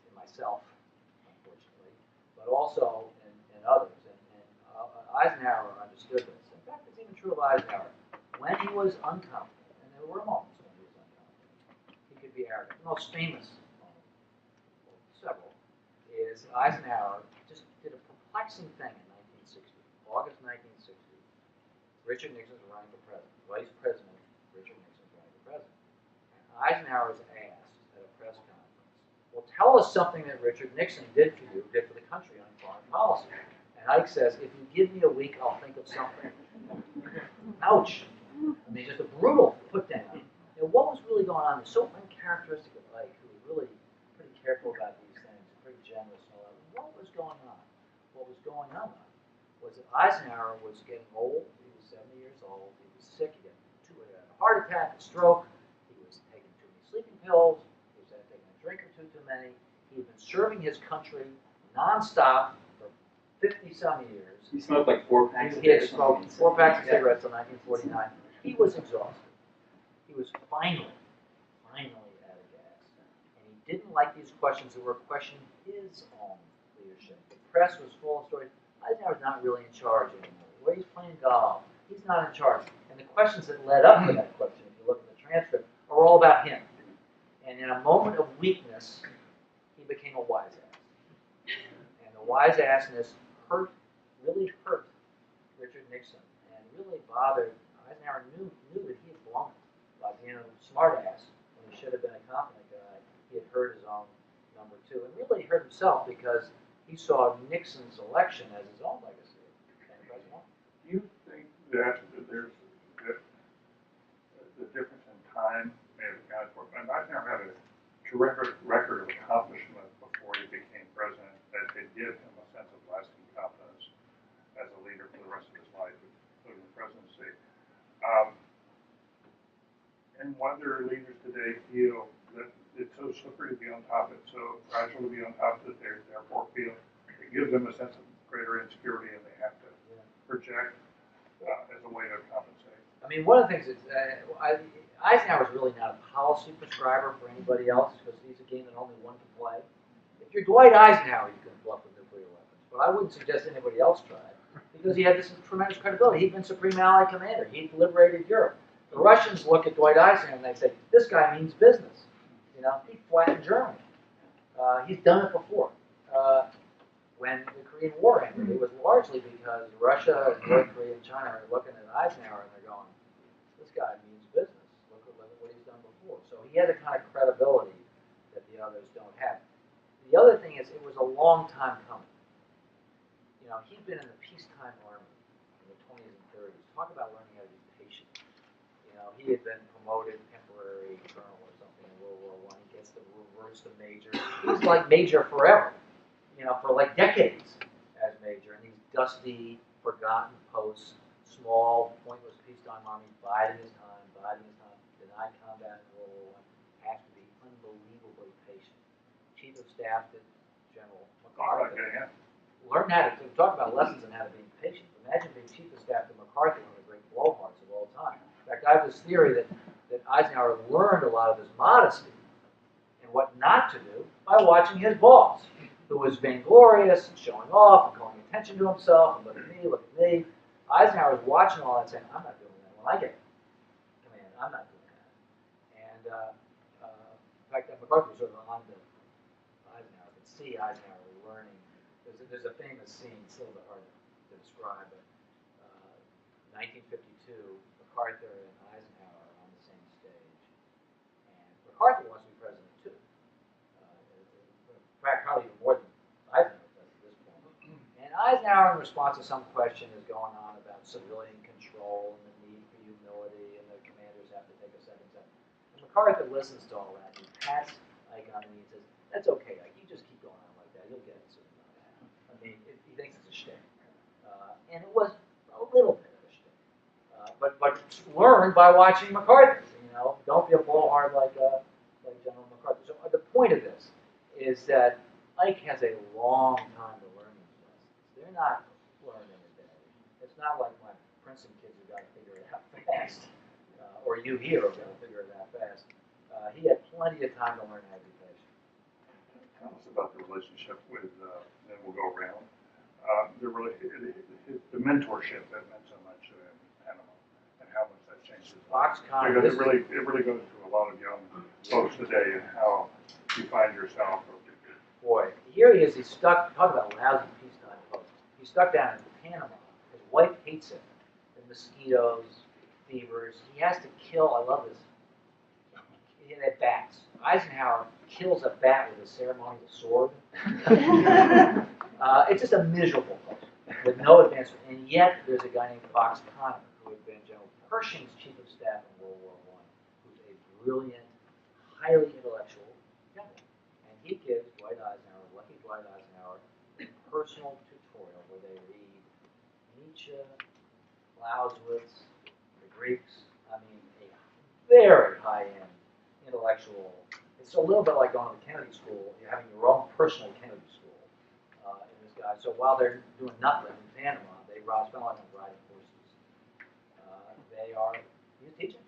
in myself, unfortunately, but also in others. Eisenhower understood this. In fact, it's even true of Eisenhower. When he was unconfident, and there were moments when he was unconfident, he could be arrogant. The most famous moment, well, several, is Eisenhower just did a perplexing thing in 1960, August 1960. Richard Nixon was running for president. Vice President Richard Nixon was running for president. And Eisenhower was asked at a press conference, "Well, tell us something that Richard Nixon did for you, did for the country on foreign policy." And Ike says, "If you give me a week, I'll think of something." Ouch. I mean, just a brutal put down. What was really going on? It's so uncharacteristic of Ike, who was really pretty careful about these things, pretty generous and all that. What was going on? What was going on was that Eisenhower was getting old. He was 70 years old. He was sick. He had a heart attack, a stroke. He was taking too many sleeping pills. He was taking a drink or two too many. He had been serving his country nonstop 50-some years. He smoked like 4 packs. He had smoked 4 packs of cigarettes in 1949. He was exhausted. He was finally out of gas. And he didn't like these questions that were questioning his own leadership. The press was full of stories. Eisenhower's not really in charge anymore. Where he's playing golf, he's not in charge. And the questions that led up to that question, if you look at the transcript, are all about him. And in a moment of weakness, he became a wise ass. And the wise assness really hurt Richard Nixon, and really bothered. Eisenhower knew that he had blown it by being a smart ass when he should have been a confident guy. He had hurt his own number two, and really hurt himself because he saw Nixon's election as his own legacy. Do you think that there's the difference in time may have accounted for it? Eisenhower had a terrific record of accomplishment before he became president that could give him a sense of lasting confidence as a leader for the rest of his life, including the presidency. And whether leaders today feel that it's so slippery to be on top, it's so fragile to be on top that they therefore feel it gives them a sense of greater insecurity and they have to project as a way to compensate. I mean, one of the things is Eisenhower's really not a policy prescriber for anybody else because he's a game that only one can play. If you're Dwight Eisenhower, you can bluff with nuclear weapons, but I wouldn't suggest anybody else try it because he had this tremendous credibility. He'd been Supreme Allied Commander. He'd liberated Europe. The Russians look at Dwight Eisenhower and they say, "This guy means business." He flattened Germany. He's done it before. When the Korean War ended, it was largely because Russia and North Korea and China are looking at Eisenhower and they're going, "This guy means business. Look at what he's done before." So he had a kind of credibility that the others don't have. The other thing is, it was a long time coming. He'd been in the peacetime army in the talk about learning how to be patient. You know, he had been promoted temporary colonel or something in World War I. He gets to reverse to major. He's like major forever, you know, for like decades as major. And these dusty, forgotten posts, small, pointless peacetime army, biding his time, denied combat in World War I, has to be unbelievably patient. Chief of Staff to General MacArthur. Learn how to talk about lessons on how to be patient. Imagine being Chief of Staff to MacArthur, one of the great blowhards of all time. In fact, I have this theory that Eisenhower learned a lot of his modesty and what not to do by watching his boss, who was vainglorious and showing off and calling attention to himself and look at me. Eisenhower was watching all that, saying, "I'm not doing that. When I get command, I'm not doing that." And in fact, MacArthur was sort of on to Eisenhower. You could see Eisenhower learning. There's a famous scene, still a bit hard to describe, but 1952, MacArthur and Eisenhower are on the same stage. And MacArthur wants to be president too. In fact, probably even more than Eisenhower does at this point. And Eisenhower, in response to some question, is going on about civilian control and the need for humility and the commanders have to take a second step. And MacArthur listens to all that. He pats Ike on the knee and says, "That's okay, Ike. You just keep going on like that. You'll get it soon." I mean, he thinks it's a shtick. And it was a little bit of a shtick. But learn by watching MacArthur. You know, don't be a blowhard like General MacArthur. So the point of this is that Ike has a long time to learn these lessons. They're not learned in a day. It's not like my Princeton kids who got to figure it out fast, or you here who got to figure it out fast. He had plenty of time to learn how to be patient. Tell us about the relationship with, then we'll go around, the mentorship that meant so much in Panama, and how much that changed his life. Foxconn. Because it really goes to a lot of young folks today and how you find yourself. Boy, here he is. He's stuck. Talk about lousy peacetime post. He's stuck down in Panama. His wife hates him. The mosquitoes, fevers. He has to kill. I love this. He had bats. Eisenhower kills a bat with a ceremonial sword. It's just a miserable post with no advancement. And yet, there's a guy named Foxconn, who had been General Pershing's chief of staff in World War I, who's a brilliant, highly intellectual general. And he gives Dwight Eisenhower, lucky Dwight Eisenhower, a personal tutorial where they read Nietzsche, Clausewitz, the Greeks. I mean, a very high-end intellectual. It's a little bit like going to the Kennedy School. You're having your own personal Kennedy School in this guy. So while they're doing nothing in Panama, they spend a lot of time riding horses. He's teaching.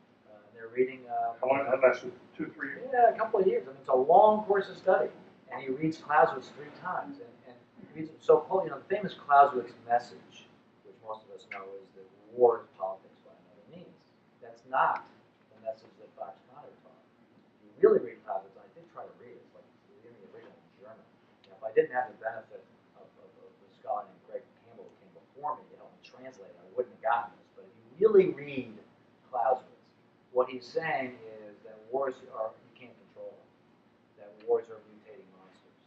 They're reading. How long did that last? 2, 3 years? Yeah, a couple of years. I mean, it's a long course of study. And he reads Clausewitz 3 times. And reads it so cool. You know, the famous Clausewitz message, which most of us know, is that war is politics by another means. That's not the message that Foxconn taught. You really read Clausewitz, and I did try to read it, it's like reading the original in German. You know, if I didn't have the benefit of the scholar named Greg Campbell who came before me to help me translate it, I wouldn't have gotten this. But if you really read Clausewitz, what he's saying is that wars you can't control them. That wars are mutating monsters.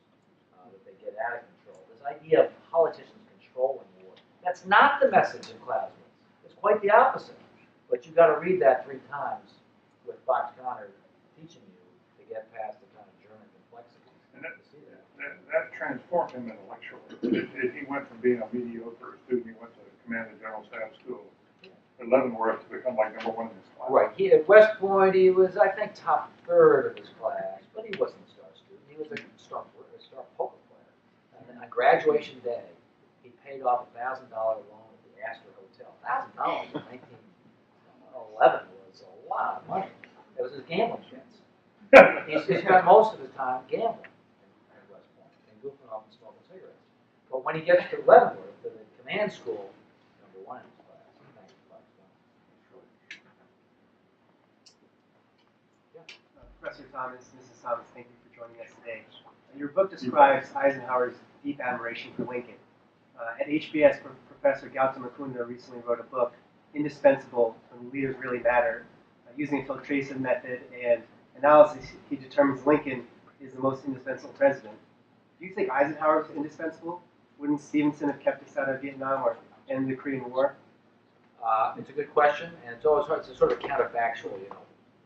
That they get out of control. This idea of politicians controlling war, that's not the message in Clausewitz. It's quite the opposite. But you've got to read that 3 times with Foxconn teaching you to get past the kind of German complexities. And that transformed him intellectually. He went from being a mediocre student, he went to command the General Staff School at Leavenworth to become like #1 in his class. Right. At West Point, he was, I think, top 3rd of his class, but he wasn't a star student. He was a star poker player. And on graduation day, he paid off a $1,000 loan at the Astor Hotel. $1,000 in 1911 was a lot of money. It was his gambling chance. He spent most of his time gambling at West Point and goofing off and smoking cigarettes. But when he gets to Leavenworth, to the command school, #1 in his class. Thanks for Foxconn. Professor Thomas, Mrs. Thomas, thank you for joining us today. Your book describes Eisenhower's deep admiration for Lincoln. At HBS, Professor Gautam Mukunda recently wrote a book, Indispensable, When Leaders Really Matter. Using a filtration method and analysis, he determines Lincoln is the most indispensable president. Do you think Eisenhower was indispensable? Wouldn't Stevenson have kept us out of Vietnam or ended the Korean War? It's a good question, and it's always hard. It's a sort of counterfactual,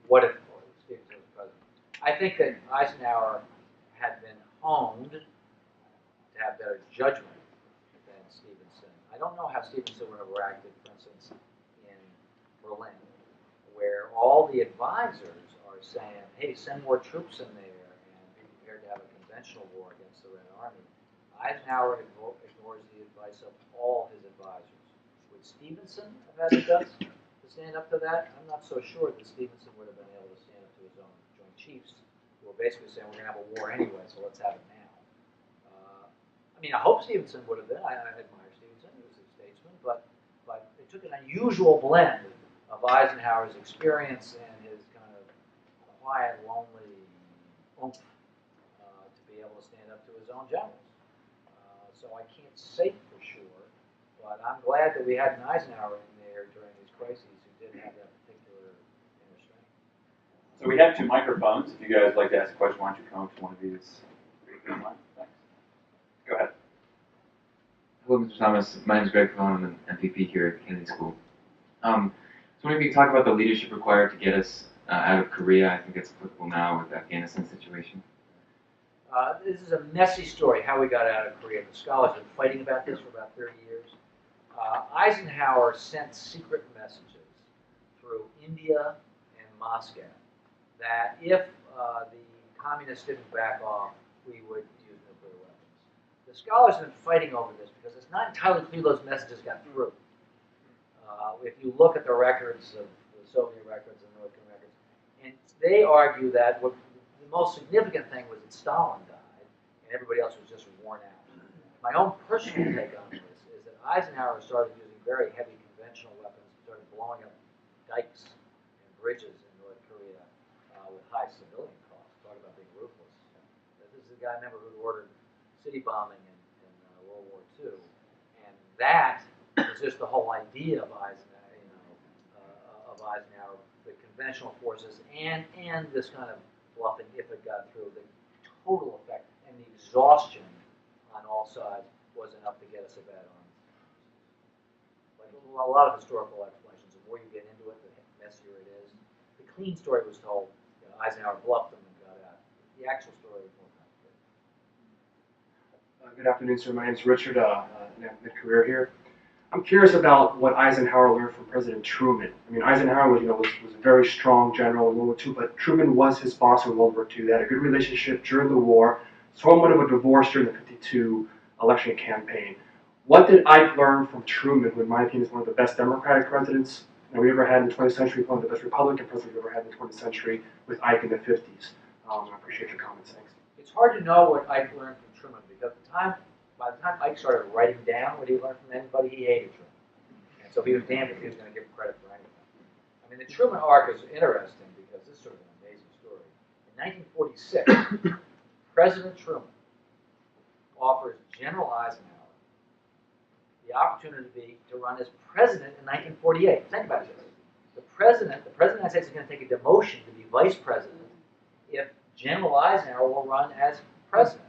what if Stevenson was president? I think that Eisenhower had been honed to have better judgment than Stevenson. I don't know how Stevenson would have reacted, for instance, in Berlin, where all the advisors are saying, hey, send more troops in there and be prepared to have a conventional war against the Red Army. Eisenhower ignores the advice of all his advisors. Would Stevenson have had the guts to stand up to that? I'm not so sure that Stevenson would have been able to stand up to his own Joint Chiefs, who were basically saying, we're going to have a war anyway, so let's have it now. I hope Stevenson would have been. I admire Stevenson. He was a statesman, but it took an unusual blend of Eisenhower's experience and his kind of quiet, lonely oomph to be able to stand up to his own generals. So I can't say for sure, but I'm glad that we had an Eisenhower in there during these crises who did have that particular inner strength. So we have 2 microphones. If you guys would like to ask a question, why don't you come up to one of these? Thanks. Go ahead. Hello, Mr. Thomas. My name is Greg Cohen. I'm an MPP here at Kennedy School. So wondering if you could talk about the leadership required to get us out of Korea. I think it's applicable now with the Afghanistan situation. This is a messy story, how we got out of Korea. The scholars have been fighting about this for about 30 years. Eisenhower sent secret messages through India and Moscow that if the communists didn't back off, we would use nuclear weapons. The scholars have been fighting over this because it's not entirely clear those messages got through. If you look at the records of the Soviet records and North Korean records, and they argue that the most significant thing was that Stalin died and everybody else was just worn out. My own personal take on this is that Eisenhower started using very heavy conventional weapons, started blowing up dikes and bridges in North Korea with high civilian costs. Talk about being ruthless. This is the guy, remember, who ordered city bombing in World War II, and that was just the whole idea of Eisenhower, the conventional forces, and this kind of bluffing, if it got through, the total effect and the exhaustion on all sides was enough to get us a bad army. Like a lot of historical explanations, the more you get into it, the messier it is. The clean story was told, Eisenhower bluffed them and got out. The actual story is more complicated. Good afternoon, sir. My name is Richard, mid-career here. I'm curious about what Eisenhower learned from President Truman. I mean, Eisenhower was a very strong general in World War II, but Truman was his boss in World War II. They had a good relationship during the war, somewhat of a divorce during the '52 election campaign. What did Ike learn from Truman, who in my opinion is one of the best Democratic presidents we ever had in the 20th century, one of the best Republican presidents we ever had in the 20th century, with Ike in the 50s? I appreciate your comments. Thanks. It's hard to know what Ike learned from Truman because by the time Ike started writing down what he learned from anybody, he hated Truman. And so he was damned if he was going to give credit for anything. I mean, the Truman arc is interesting because this is sort of an amazing story. In 1946, President Truman offers General Eisenhower the opportunity to run as president in 1948. Think about this. The President of the United States is going to take a demotion to be vice president if General Eisenhower will run as president.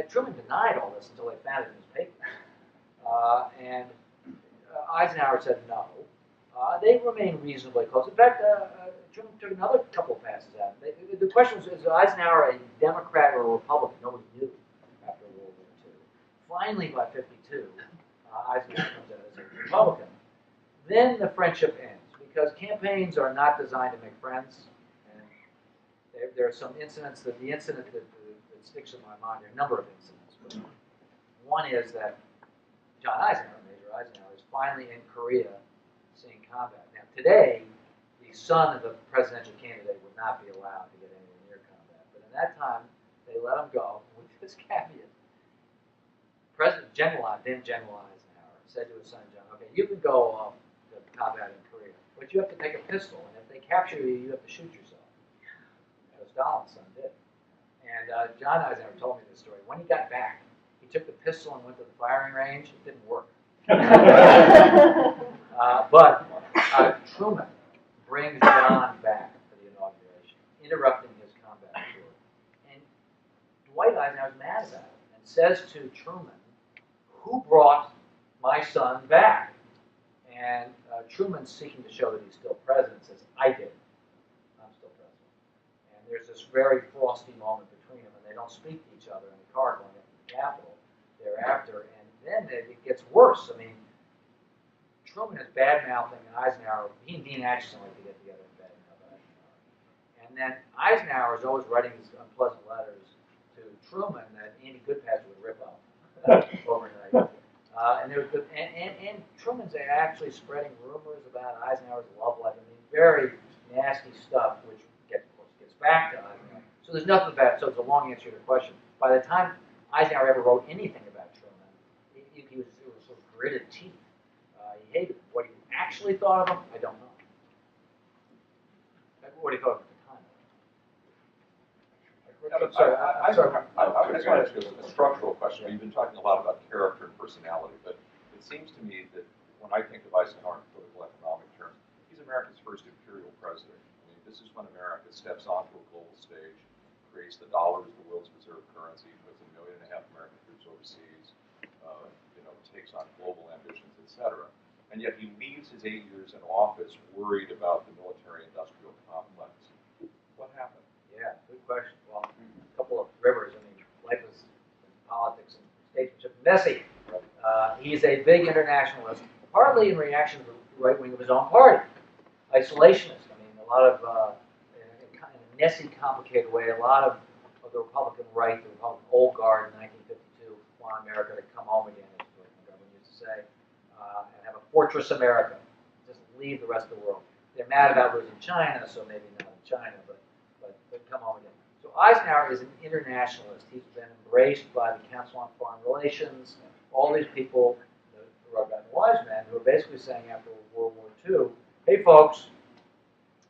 Truman denied all this until they found it in his paper. And Eisenhower said no. They remained reasonably close. In fact, Truman took another couple of passes at it. The question was, is Eisenhower a Democrat or a Republican? Nobody knew after World War II. Finally, by 52, Eisenhower comes out as a Republican. Then the friendship ends, because campaigns are not designed to make friends. And there are some incidents, the incident that sticks in my mind, there are a number of incidents. But one is that John Eisenhower, Major Eisenhower, is finally in Korea seeing combat. Now, today, the son of the presidential candidate would not be allowed to get anywhere near combat. But in that time, they let him go with this caveat. General Eisenhower said to his son, John, okay, you can go off to combat in Korea, but you have to take a pistol, and if they capture you, you have to shoot yourself. As Stalin's son did. And John Eisenhower told me this story. When he got back, he took the pistol and went to the firing range. It didn't work. But Truman brings John back for the inauguration, interrupting his combat tour. And Dwight Eisenhower's mad about it and says to Truman, who brought my son back? And Truman's seeking to show that he's still president, says, I did. I'm still president. And there's this very frosty moment between them, and they don't speak to each other in the car going up to the Capitol thereafter. And then it gets worse. I mean, Truman is bad-mouthing Eisenhower. He and Dean Acheson like to get together and bad-mouth Eisenhower. And then Eisenhower is always writing these unpleasant letters to Truman that Andy Goodpatcher would rip up overnight. And Truman's actually spreading rumors about Eisenhower's love life. I mean, very nasty stuff, which of course gets back to Eisenhower. So there's nothing bad. So it's a long answer to your question. By the time Eisenhower ever wrote anything about Truman, it was sort of gritted teeth. He hated him. What he actually thought of him, I don't know. What he thought of him at the time. I just want to ask you a structural question. You've been talking a lot about character and personality, but it seems to me that when I think of Eisenhower in political economic terms, he's America's first imperial president. I mean, this is when America steps onto a global stage, creates the dollar as the world's reserve currency, puts 1.5 million American troops overseas, takes on global ambitions, etc. And yet he leaves his 8 years in office worried about the military-industrial complex. What happened? Yeah, good question. Well, a couple of rivers. I mean, life is politics and statesmanship messy. He's a big internationalist, partly in reaction to the right wing of his own party. Isolationist. I mean, a lot of, in a messy, complicated way, a lot of the Republican right, the Republican old guard in 1952, want America to come home again, as the government used to say, and have a fortress America. Just leave the rest of the world. They're mad about losing China, so maybe not in China, but come home again. So Eisenhower is an internationalist. He's been embraced by the Council on Foreign Relations, all these people, the rugged wise men, who are basically saying after World War II, hey folks,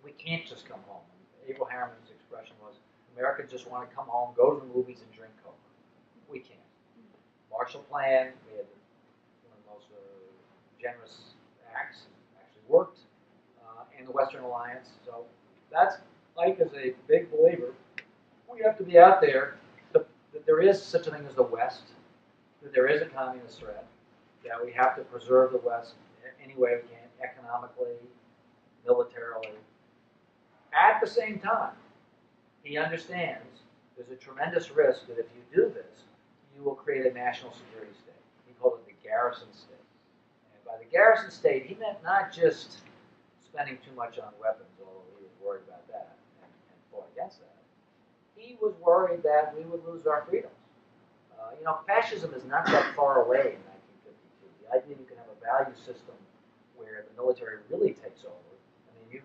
we can't just come home. Abel Harriman's expression was, Americans just want to come home, go to the movies, and drink Coke. We can't. Marshall Plan, we had one of the most generous acts, actually worked, and the Western Alliance. So that's, Ike is a big believer. We have to be out there, that there is such a thing as the West, that there is a communist threat, that we have to preserve the West any way we can, economically, militarily. At the same time, he understands there's a tremendous risk that if you do this, you will create a national security state. He called it the garrison state. And by the garrison state, he meant not just spending too much on weapons, although he was worried about that and fought against that. He was worried that we would lose our freedoms. Fascism is not that far away in 1952. The idea you can have a value system where the military really takes over. I mean,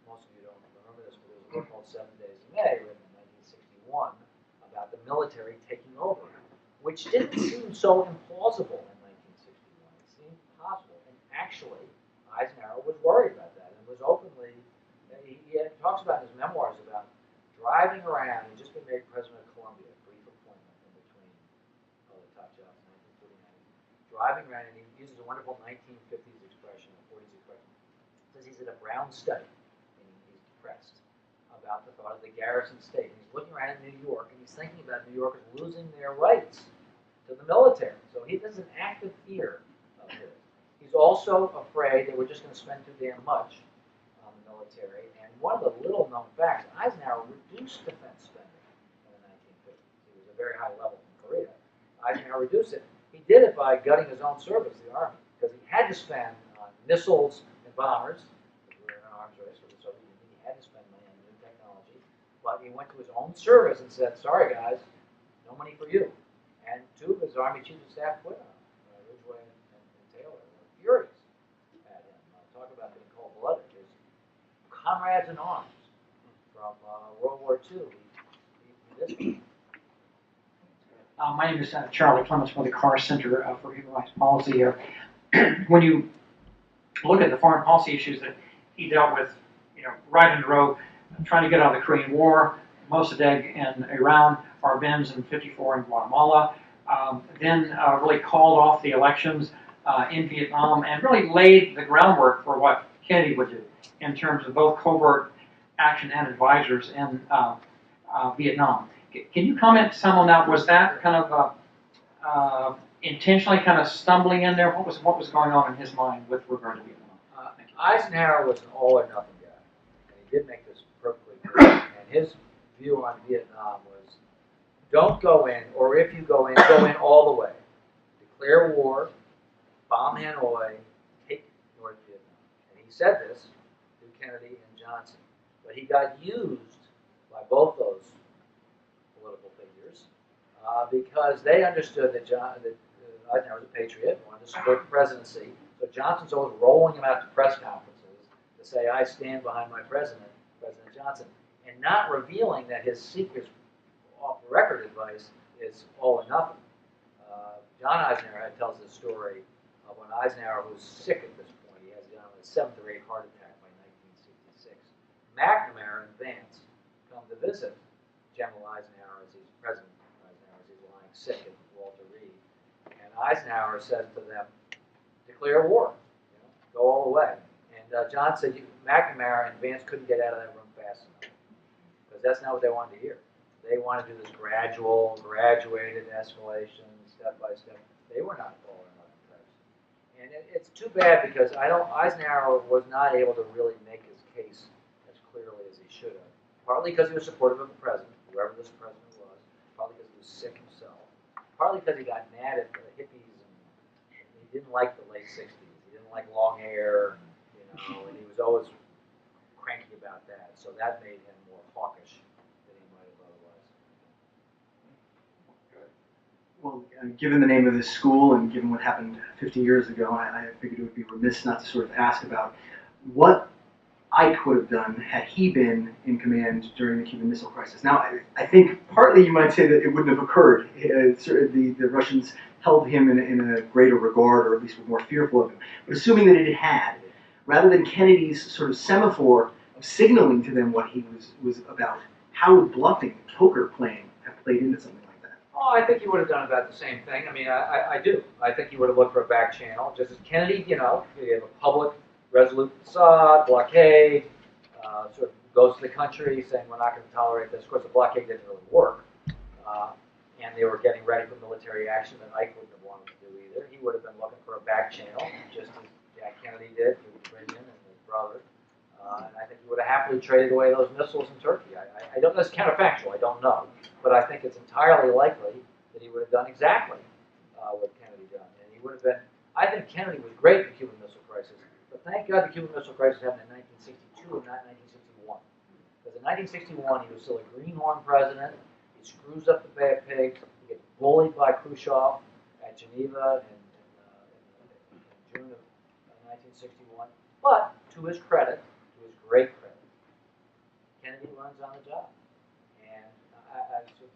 most of you don't remember this, but there was a book called 7 Days in May, written in 1961, about the military taking over, which didn't seem so implausible in 1961. It seemed possible, and actually, Eisenhower was worried about that, and was openly, he talks about in his memoirs about driving around. He'd just been made president of Columbia, a brief appointment in between other top jobs in 1949. Driving around, and he uses a wonderful 1950s expression, a 40s expression. He says he's at a brown study, meaning he's depressed about the thought of the garrison state. And he's looking around in New York, and he's thinking about New Yorkers losing their rights to the military. So he has an active fear of this. He's also afraid that we're just going to spend too damn much on the military. And one of the little-known facts, Eisenhower reduced defense spending in the 1950s. It was a very high level in Korea. Eisenhower reduced it. He did it by gutting his own service, the Army, because he had to spend on missiles and bombers. We were in an arms race with the Soviet Union. He had to spend money on new technology. But he went to his own service and said, sorry, guys, no money for you. And two of his Army chiefs of staff quit on him, Ridgway and Taylor, were furious at him. Talk about being cold-blooded. His comrades in arms from World War II. He My name is Charlie Clements from the Carr Center for Human Rights Policy here. When you look at the foreign policy issues that he dealt with, right in a row, trying to get out of the Korean War, Mossadegh in Iran, Arbenz in '54 in Guatemala, then really called off the elections in Vietnam and really laid the groundwork for what Kennedy would do in terms of both covert action and advisors in Vietnam. Can you comment some on that? Was that kind of intentionally kind of stumbling in there? What was going on in his mind with regard to Vietnam? Eisenhower was an all or nothing guy, and he did make this perfectly clear. And his view on Vietnam was, don't go in, or if you go in all the way. Declare war, bomb Hanoi, take North Vietnam. And he said this to Kennedy and Johnson, but he got used by both those political figures because they understood that Eisenhower was a patriot, wanted to support the presidency. So Johnson's always rolling him out to press conferences to say, I stand behind my president, President Johnson, and not revealing that his secret off-the-record advice is all or nothing. John Eisenhower tells this story of when Eisenhower was sick at this point. He has a 7th or 8th heart attack by 1966. McNamara and Vance come to visit General Eisenhower as he's President Eisenhower as he's lying sick at Walter Reed. And Eisenhower says to them, declare war, go all the way. And John said McNamara and Vance couldn't get out of that room fast enough because that's not what they wanted to hear. They wanted to do this gradual, graduated escalation, step by step. They were not all or nothing types. And it's too bad because Eisenhower was not able to really make his case as clearly as he should have. Partly because he was supportive of the president, whoever this president was. Partly because he was sick himself. Partly because he got mad at the hippies and he didn't like the late 60s. He didn't like long hair, and he was always cranky about that. So that made him more hawkish than he might have otherwise. Well, given the name of this school and given what happened 50 years ago, I figured it would be remiss not to sort of ask about what Ike would have done had he been in command during the Cuban Missile Crisis. Now, I think partly you might say that it wouldn't have occurred. The Russians held him in a greater regard, or at least were more fearful of him. But assuming that it had, rather than Kennedy's sort of semaphore of signaling to them what he was about, how would bluffing, poker playing, have played into something like that? Oh, I think he would have done about the same thing. I mean, I do. I think he would have looked for a back channel, just as Kennedy, you have a public, resolute facade, blockade, sort of goes to the country saying we're not going to tolerate this. Of course, the blockade didn't really work, and they were getting ready for military action that Ike wouldn't have wanted to do either. He would have been looking for a back channel, just as Jack Kennedy did with Gergen and his brother. And I think he would have happily traded away those missiles in Turkey. I don't. That's counterfactual. I don't know, but I think it's entirely likely that he would have done exactly what Kennedy done, and he would have been. I think Kennedy was great in the Cuban Missile Crisis, but thank God the Cuban Missile Crisis happened in 1962 and not 1961. Because in 1961 he was still a greenhorn president. He screws up the Bay of Pigs. He gets bullied by Khrushchev at Geneva in June of 1961. But to his credit. Great credit. Kennedy learns on the job. And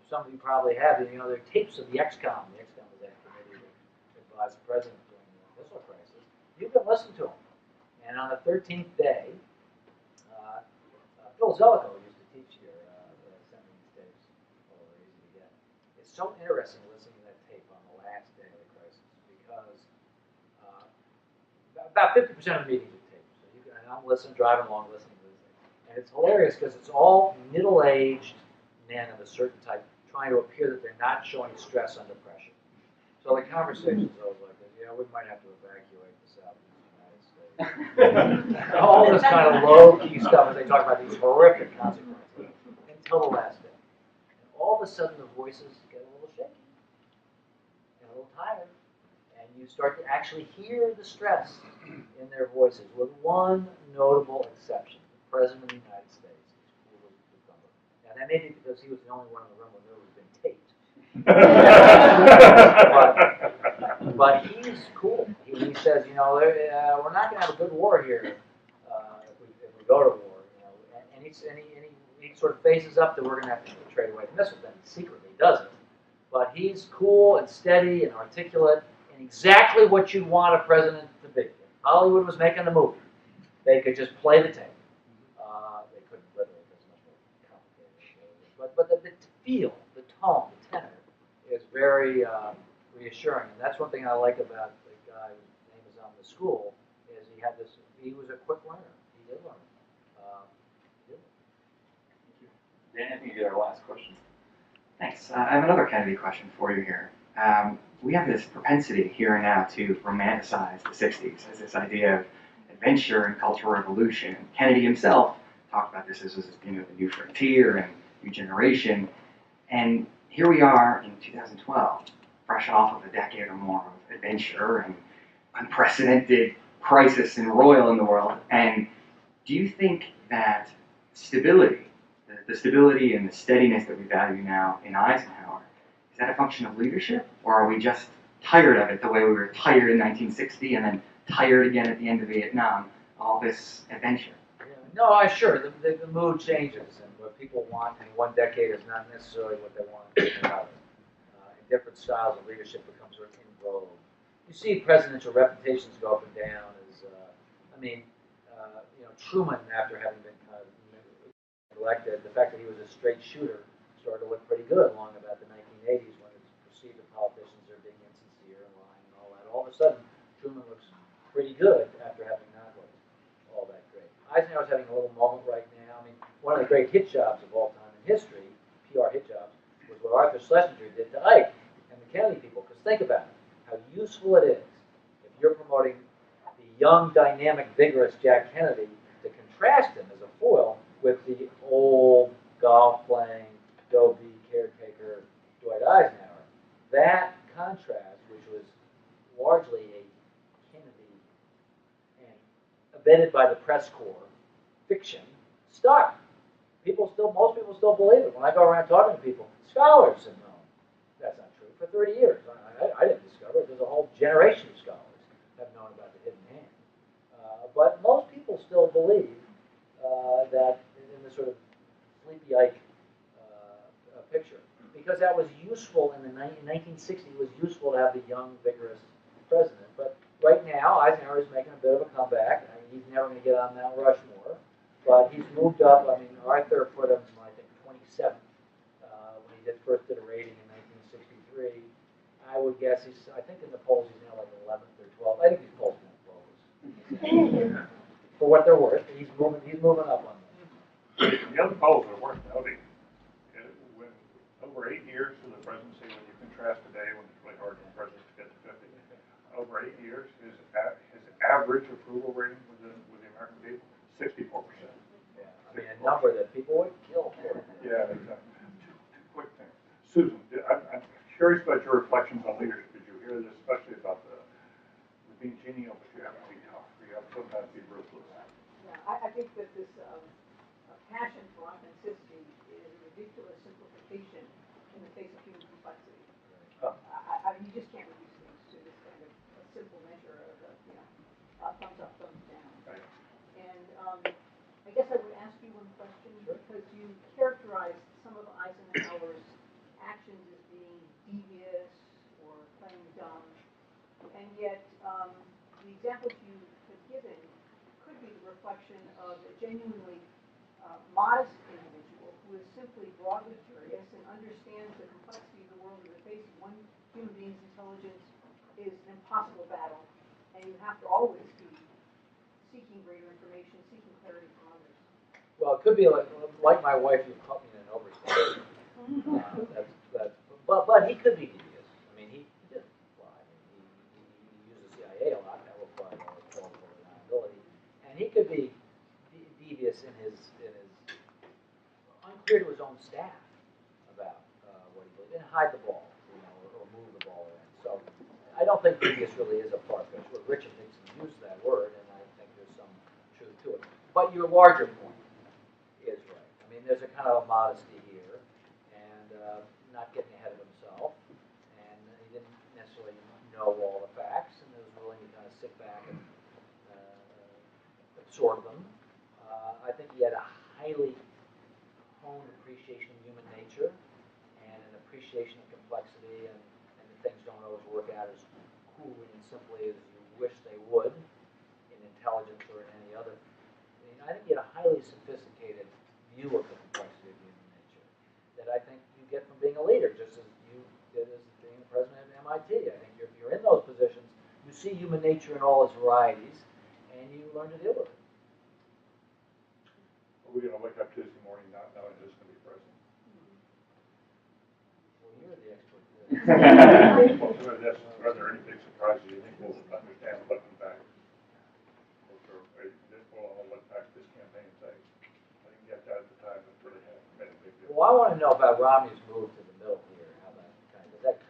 some of you probably have, there are tapes of the XCOM. The XCOM was that committee that advised the president during the missile crisis. You can listen to them. And on the 13th day, Phil Zellico used to teach here, sending these tapes. Oh, they're easy to get. It's so interesting listening to that tape on the last day of the crisis because about 50% of the meetings are taped. So you can, and I'm driving along listening to this thing. And it's hilarious because it's all middle-aged men of a certain type trying to appear that they're not showing stress under pressure. So the conversation's always like this. We might have to evacuate the Southeast United States. All this kind of low-key stuff as they talk about these horrific consequences until the last day. And all of a sudden the voices get a little shaky and a little tired. And you start to actually hear the stress in their voices, with one notable exception, the President of the United States. Now that may be because he was the only one in the room who knew it had been taped. but he's cool. He says, we're not going to have a good war here if we go to war. And he sort of faces up that we're going to have to trade away the missiles. And he secretly doesn't. But he's cool and steady and articulate and exactly what you'd want a president to be. If Hollywood was making a movie, they could just play the tape. They couldn't literally, it's much more complicated. But the feel, the tone, the tenor is very reassuring. And that's one thing I like about the guy whose name is on the school, is he was a quick learner. He did learn. Dan, I think you get our last question. Thanks. I have another Kennedy question for you here. We have this propensity here and now to romanticize the 60s as this idea of adventure and cultural revolution. Kennedy himself talked about this as the new frontier and new generation. And here we are in 2012, fresh off of a decade or more of adventure and unprecedented crisis and royal in the world. And do you think that stability, the stability and the steadiness that we value now in Eisenhower, is that a function of leadership, or are we just tired of it the way we were tired in 1960 and then tired again at the end of Vietnam, all this adventure? No, sure, the mood changes, and what people want in one decade is not necessarily what they want in another. And different styles of leadership becomes sort of in vogue. You see presidential reputations go up and down. Truman, after having been kind of elected, the fact that he was a straight shooter started to look pretty good along about the 1980s when it's perceived that politicians are being insincere and lying and all that. All of a sudden, Truman looks pretty good after having not looked all that great. Eisenhower's having a little moment right now. One of the great hit jobs of all time in history, PR hit jobs, was what Arthur Schlesinger did to Ike and the Kennedy people. Because think about it, how useful it is if you're promoting the young, dynamic, vigorous Jack Kennedy to contrast him as a foil with the old, golf-playing, dopey, caretaker Dwight Eisenhower. That contrast, which was largely a Kennedy and abetted by the press corps fiction, stuck. Most people still believe it. When I go around talking to people, scholars have known that's not true for 30 years. I didn't discover it. There's a whole generation of scholars have known about the hidden hand. But most people still believe that in the sort of Sleepy Ike picture, because that was useful in 1960. It was useful to have the young, vigorous president. But right now, Eisenhower is making a bit of a comeback. He's never going to get on Mount Rushmore, but he's moved up. Arthur put him, I think, 27th when he first did a rating in 1963. I would guess I think in the polls he's now like 11th or 12th. I think these polls are close. For what they're worth, he's moving up on them. The other polls are worth noting. When over 8 years of the presidency, when you contrast today, when it's really hard for presidents to get to 50, over 8 years, his average approval rating with the American people, 64%. Yeah, a number that people would kill for. Yeah, exactly. Two quick things. Susan, I'm curious about your reflections on leadership. Did you hear this, especially about the being genial, but you have to be tough. You have to sometimes be ruthless. Yeah, I think that this passion for authenticity is a ridiculous simplification in the face of human complexity. You just can't reduce things to this kind of a simple measure of thumbs up, thumbs down. Right. And I guess I would ask you one question, because you characterized some of Eisenhower's actions as being devious or playing dumb, and yet the examples you have given could be the reflection of a genuinely modest individual who is simply broadly curious and understands the complexity of the world in the face of one human being's intelligence is an impossible battle, and you have to always be seeking greater information, seeking clarity from others. Well, it could be like my wife who caught me in an overstatement. But he could be devious. He didn't lie. He used the CIA a lot. That will apply to plausible reliability. And he could be devious in his unclear to his own staff about what he believed, and hide the ball, or move the ball around. So I don't think devious really is a far-fetched word. Richard Nixon used that word, and I think there's some truth to it. But your larger point is right. There's a kind of a modesty here, and not getting ahead of himself, and he didn't necessarily know all the facts, and was willing to kind of sit back and absorb them. I think he had a highly honed appreciation of human nature, and an appreciation of complexity, and that things don't always work out as coolly and simply as you wish they would in intelligence or in any other. I think he had a highly sophisticated view of the complexity of human nature that I think you get from being a leader, just as you did as being the president of MIT. I think if you're in those positions, you see human nature in all its varieties, and you learn to deal with it. Are we going to wake up Tuesday morning not knowing who's going to be president? Well, you're the expert. Are there any big surprises you think we'll understand looking back? to know about Romney's move to the middle here, how that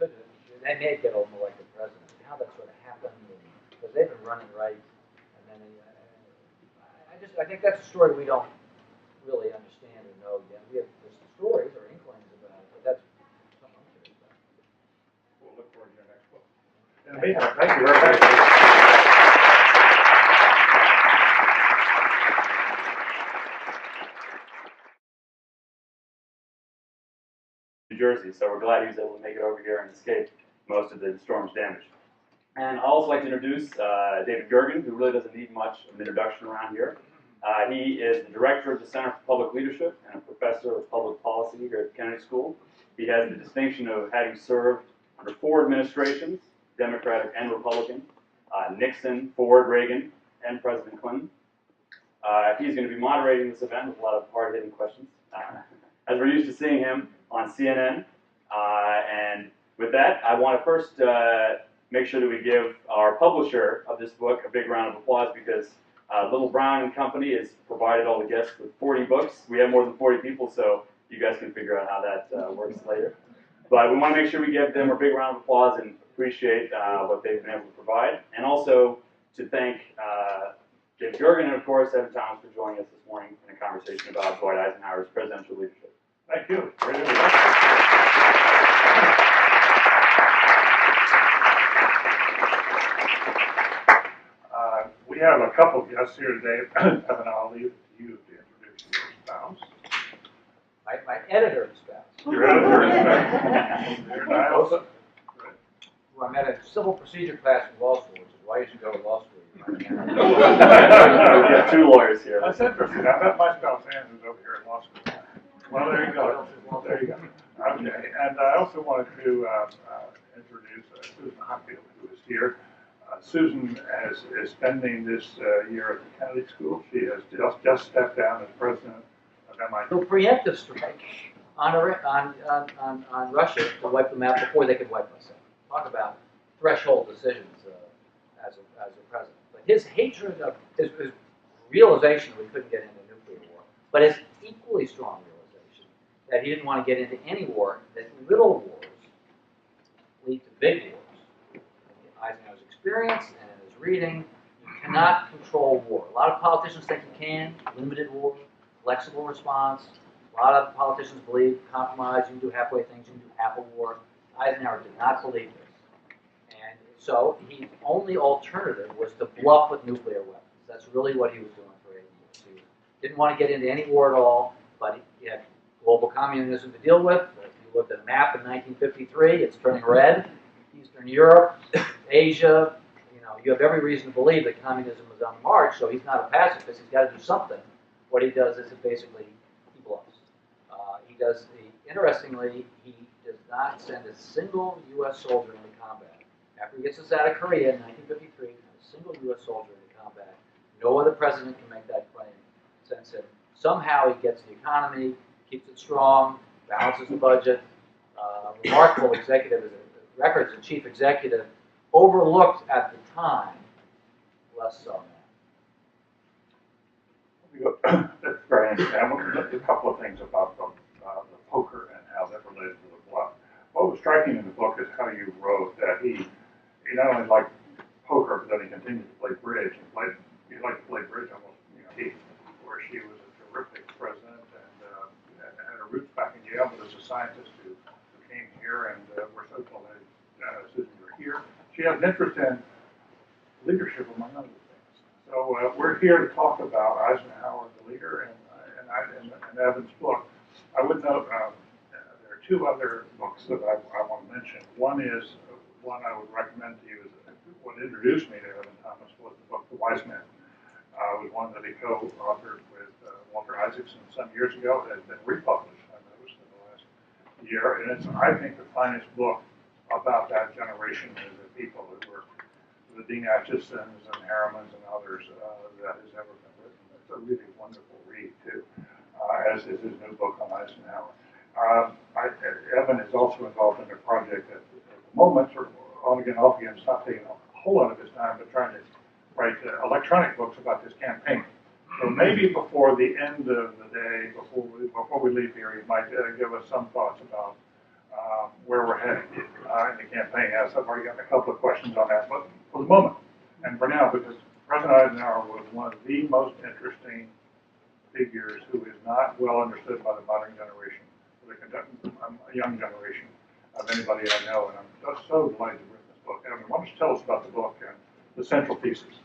they may get him elected president, how that sort of happened, because they've been running right, and then I think that's a story we don't really understand or know yet. We have just stories or inklings about it, but that's something I'm curious about. We'll look forward to your next book. In the meantime, thank you very much. New Jersey, so we're glad he was able to make it over here and escape most of the storm's damage. And I'd also like to introduce David Gergen, who really doesn't need much of an introduction around here. He is the director of the Center for Public Leadership and a professor of public policy here at Kennedy School. He has the distinction of having served under 4 administrations, Democratic and Republican, Nixon, Ford, Reagan, and President Clinton. He's going to be moderating this event with a lot of hard-hitting questions, as we're used to seeing him on CNN. And with that, I want to first make sure that we give our publisher of this book a big round of applause, because Little Brown and Company has provided all the guests with 40 books. We have more than 40 people, so you guys can figure out how that works later. But we want to make sure we give them a big round of applause and appreciate what they've been able to provide. And also to thank David Gergen and, of course, Evan Thomas for joining us this morning in a conversation about Dwight Eisenhower's presidential leadership. Thank you. Great we have a couple of guests here today. Evan, I'll leave it to you to introduce your spouse. My editor spouse. Your editor and spouse. Who I met in civil procedure class in law school, which is why you should go to law school. We have 2 lawyers here. That's interesting. I bet my spouse Ann is over here at law school. Well, there you go. There you go. Okay. And I also wanted to introduce Susan Eisenhower, who is here. Susan is spending this year at the Kennedy School. She has just stepped down as president of MIT. So preemptive strike on Russia to wipe them out before they could wipe us out. Talk about threshold decisions as a president. But his hatred of his realization that we couldn't get into nuclear war, but his equally strong realization that he didn't want to get into any war, that little wars lead to big wars. Eisenhower's experience and in his reading, you cannot control war. A lot of politicians think you can, limited war, flexible response. A lot of politicians believe compromise, you can do halfway things, you can do half a war. Eisenhower did not believe this. And so his only alternative was to bluff with nuclear weapons. That's really what he was doing for 8 years. He didn't want to get into any war at all, but he had global communism to deal with. If you looked at a map in 1953, it's turning red. Eastern Europe, Asia, you have every reason to believe that communism was on the march, so he's not a pacifist, he's got to do something. What he does is basically, he bluffs. Interestingly, he does not send a single U.S. soldier into combat. After he gets us out of Korea in 1953, not a single U.S. soldier into combat. No other president can make that claim since him. Somehow he gets the economy, keeps it strong, balances the budget. Remarkable executive as a records and chief executive, overlooked at the time, less so now. That's very interesting. I want to look at a couple of things about the poker and how that related to the bluff. What was striking in the book is how you wrote that he not only liked poker, but then he continued to play bridge. He liked to play bridge almost, where she was a terrific president and had her roots back in Yale, but as a scientist who came here, and we're so glad Susan, you're here. She has an interest in leadership, among other things. So we're here to talk about Eisenhower, the leader, and Evan's book. I would note there are 2 other books that I want to mention. One is one I would recommend to you. What introduced me to Evan Thomas was the book The Wise Men. It was one that he co-authored with Walter Isaacson some years ago. It has been republished, I noticed, in the last year. And it's, I think, the finest book about that generation of the people who were the Dean Achesons and Harrimans and others that has ever been written. It's a really wonderful read, too, as is his new book on Eisenhower. Evan is also involved in a project at the moment, sort of on again, off again, it's not taking a whole lot of his time, but trying to write electronic books about this campaign. So maybe before the end of the day, before we leave here, you might give us some thoughts about where we're headed in the campaign. Yes, I've already got a couple of questions on that, but for the moment, and for now, because President Eisenhower was one of the most interesting figures who is not well understood by the modern generation, a young generation of anybody I know, and I'm just so delighted to read this book. Evan, why don't you tell us about the book and the central thesis?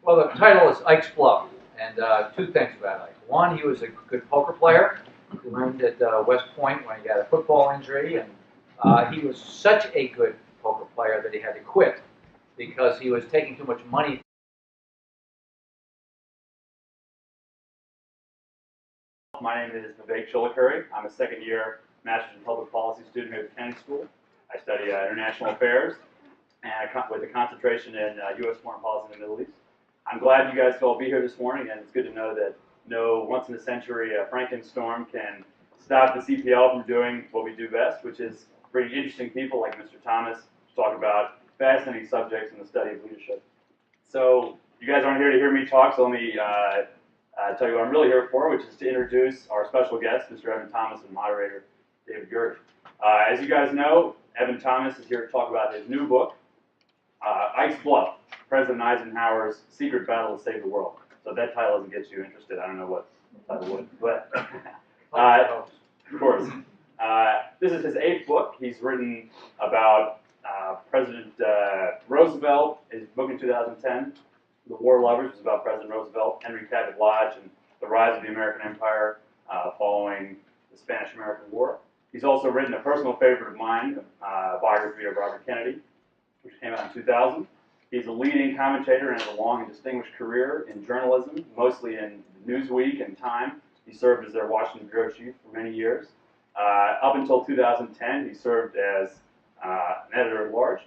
Well, the title is Ikes Bluff, and two things about Ike. One, he was a good poker player. He learned at West Point when he got a football injury, and he was such a good poker player that he had to quit because he was taking too much money. My name is I'm a second-year Master's in Public Policy student here at Kennedy School. I study international affairs and with a concentration in U.S. foreign policy in the Middle East. I'm glad you guys could all be here this morning, and it's good to know that no once-in-a-century Frankenstorm can stop the CPL from doing what we do best, which is bring interesting people like Mr. Thomas to talk about fascinating subjects in the study of leadership. So you guys aren't here to hear me talk, so let me tell you what I'm really here for, which is to introduce our special guest, Mr. Evan Thomas, and moderator, David Gergen. As you guys know, Evan Thomas is here to talk about his new book, Ikes Bluff, President Eisenhower's Secret Battle to Save the World. So if that title doesn't get you interested, I don't know what title would. But of course, this is his 8th book. He's written about President Roosevelt. His book in 2010, The War Lovers, was about President Roosevelt, Henry Cabot Lodge, and the rise of the American Empire following the Spanish-American War. He's also written a personal favorite of mine, a biography of Robert Kennedy, which came out in 2000. He's a leading commentator and has a long and distinguished career in journalism, mostly in Newsweek and Time. He served as their Washington bureau chief for many years. Up until 2010, he served as an editor-at-large.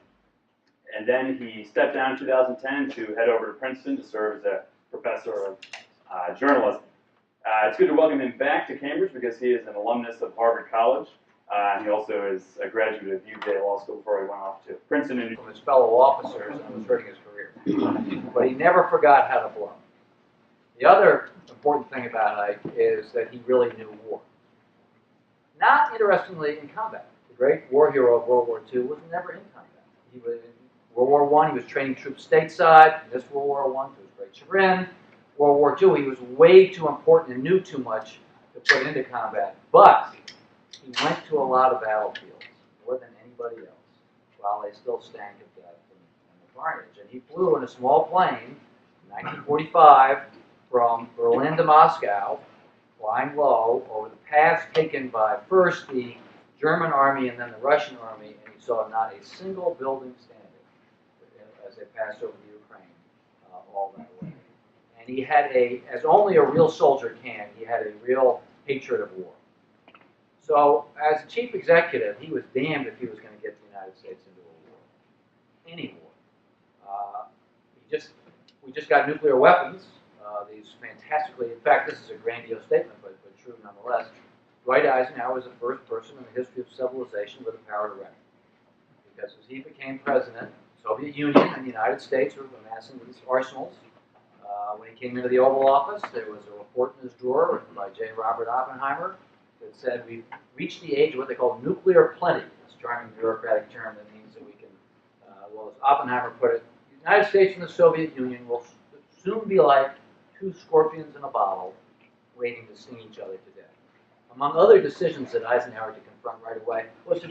And then he stepped down in 2010 to head over to Princeton to serve as a professor of journalism. It's good to welcome him back to Cambridge because he is an alumnus of Harvard College. And he also is a graduate of UJ Law School before he went off to Princeton. From his fellow officers and was hurting his career. But he never forgot how to blow. The other important thing about Ike is that he really knew war. Not interestingly in combat. The great war hero of World War II was never in combat. He was in World War I, he was training troops stateside. In this World War I, to his great chagrin. World War II, he was way too important and knew too much to put into combat. But he went to a lot of battlefields, more than anybody else, while they still stank of death and the carnage. And he flew in a small plane in 1945 from Berlin to Moscow, flying low over the paths taken by first the German army and then the Russian army, and he saw not a single building standing as they passed over the Ukraine all that way. And he had as only a real soldier can, he had a real hatred of war. So, as chief executive, he was damned if he was going to get the United States into a war, any war. We just got nuclear weapons. These fantastically, in fact, this is a grandiose statement, but true nonetheless. Dwight Eisenhower was the first person in the history of civilization with the power to wreck. Because as he became president, the Soviet Union and the United States were amassing these arsenals. When he came into the Oval Office, there was a report in his drawer written by J. Robert Oppenheimer that said we've reached the age of what they call nuclear plenty, this charming bureaucratic term that means that we can, well, as Oppenheimer put it, the United States and the Soviet Union will soon be like two scorpions in a bottle waiting to sting each other to death. Among other decisions that Eisenhower had to confront right away was to do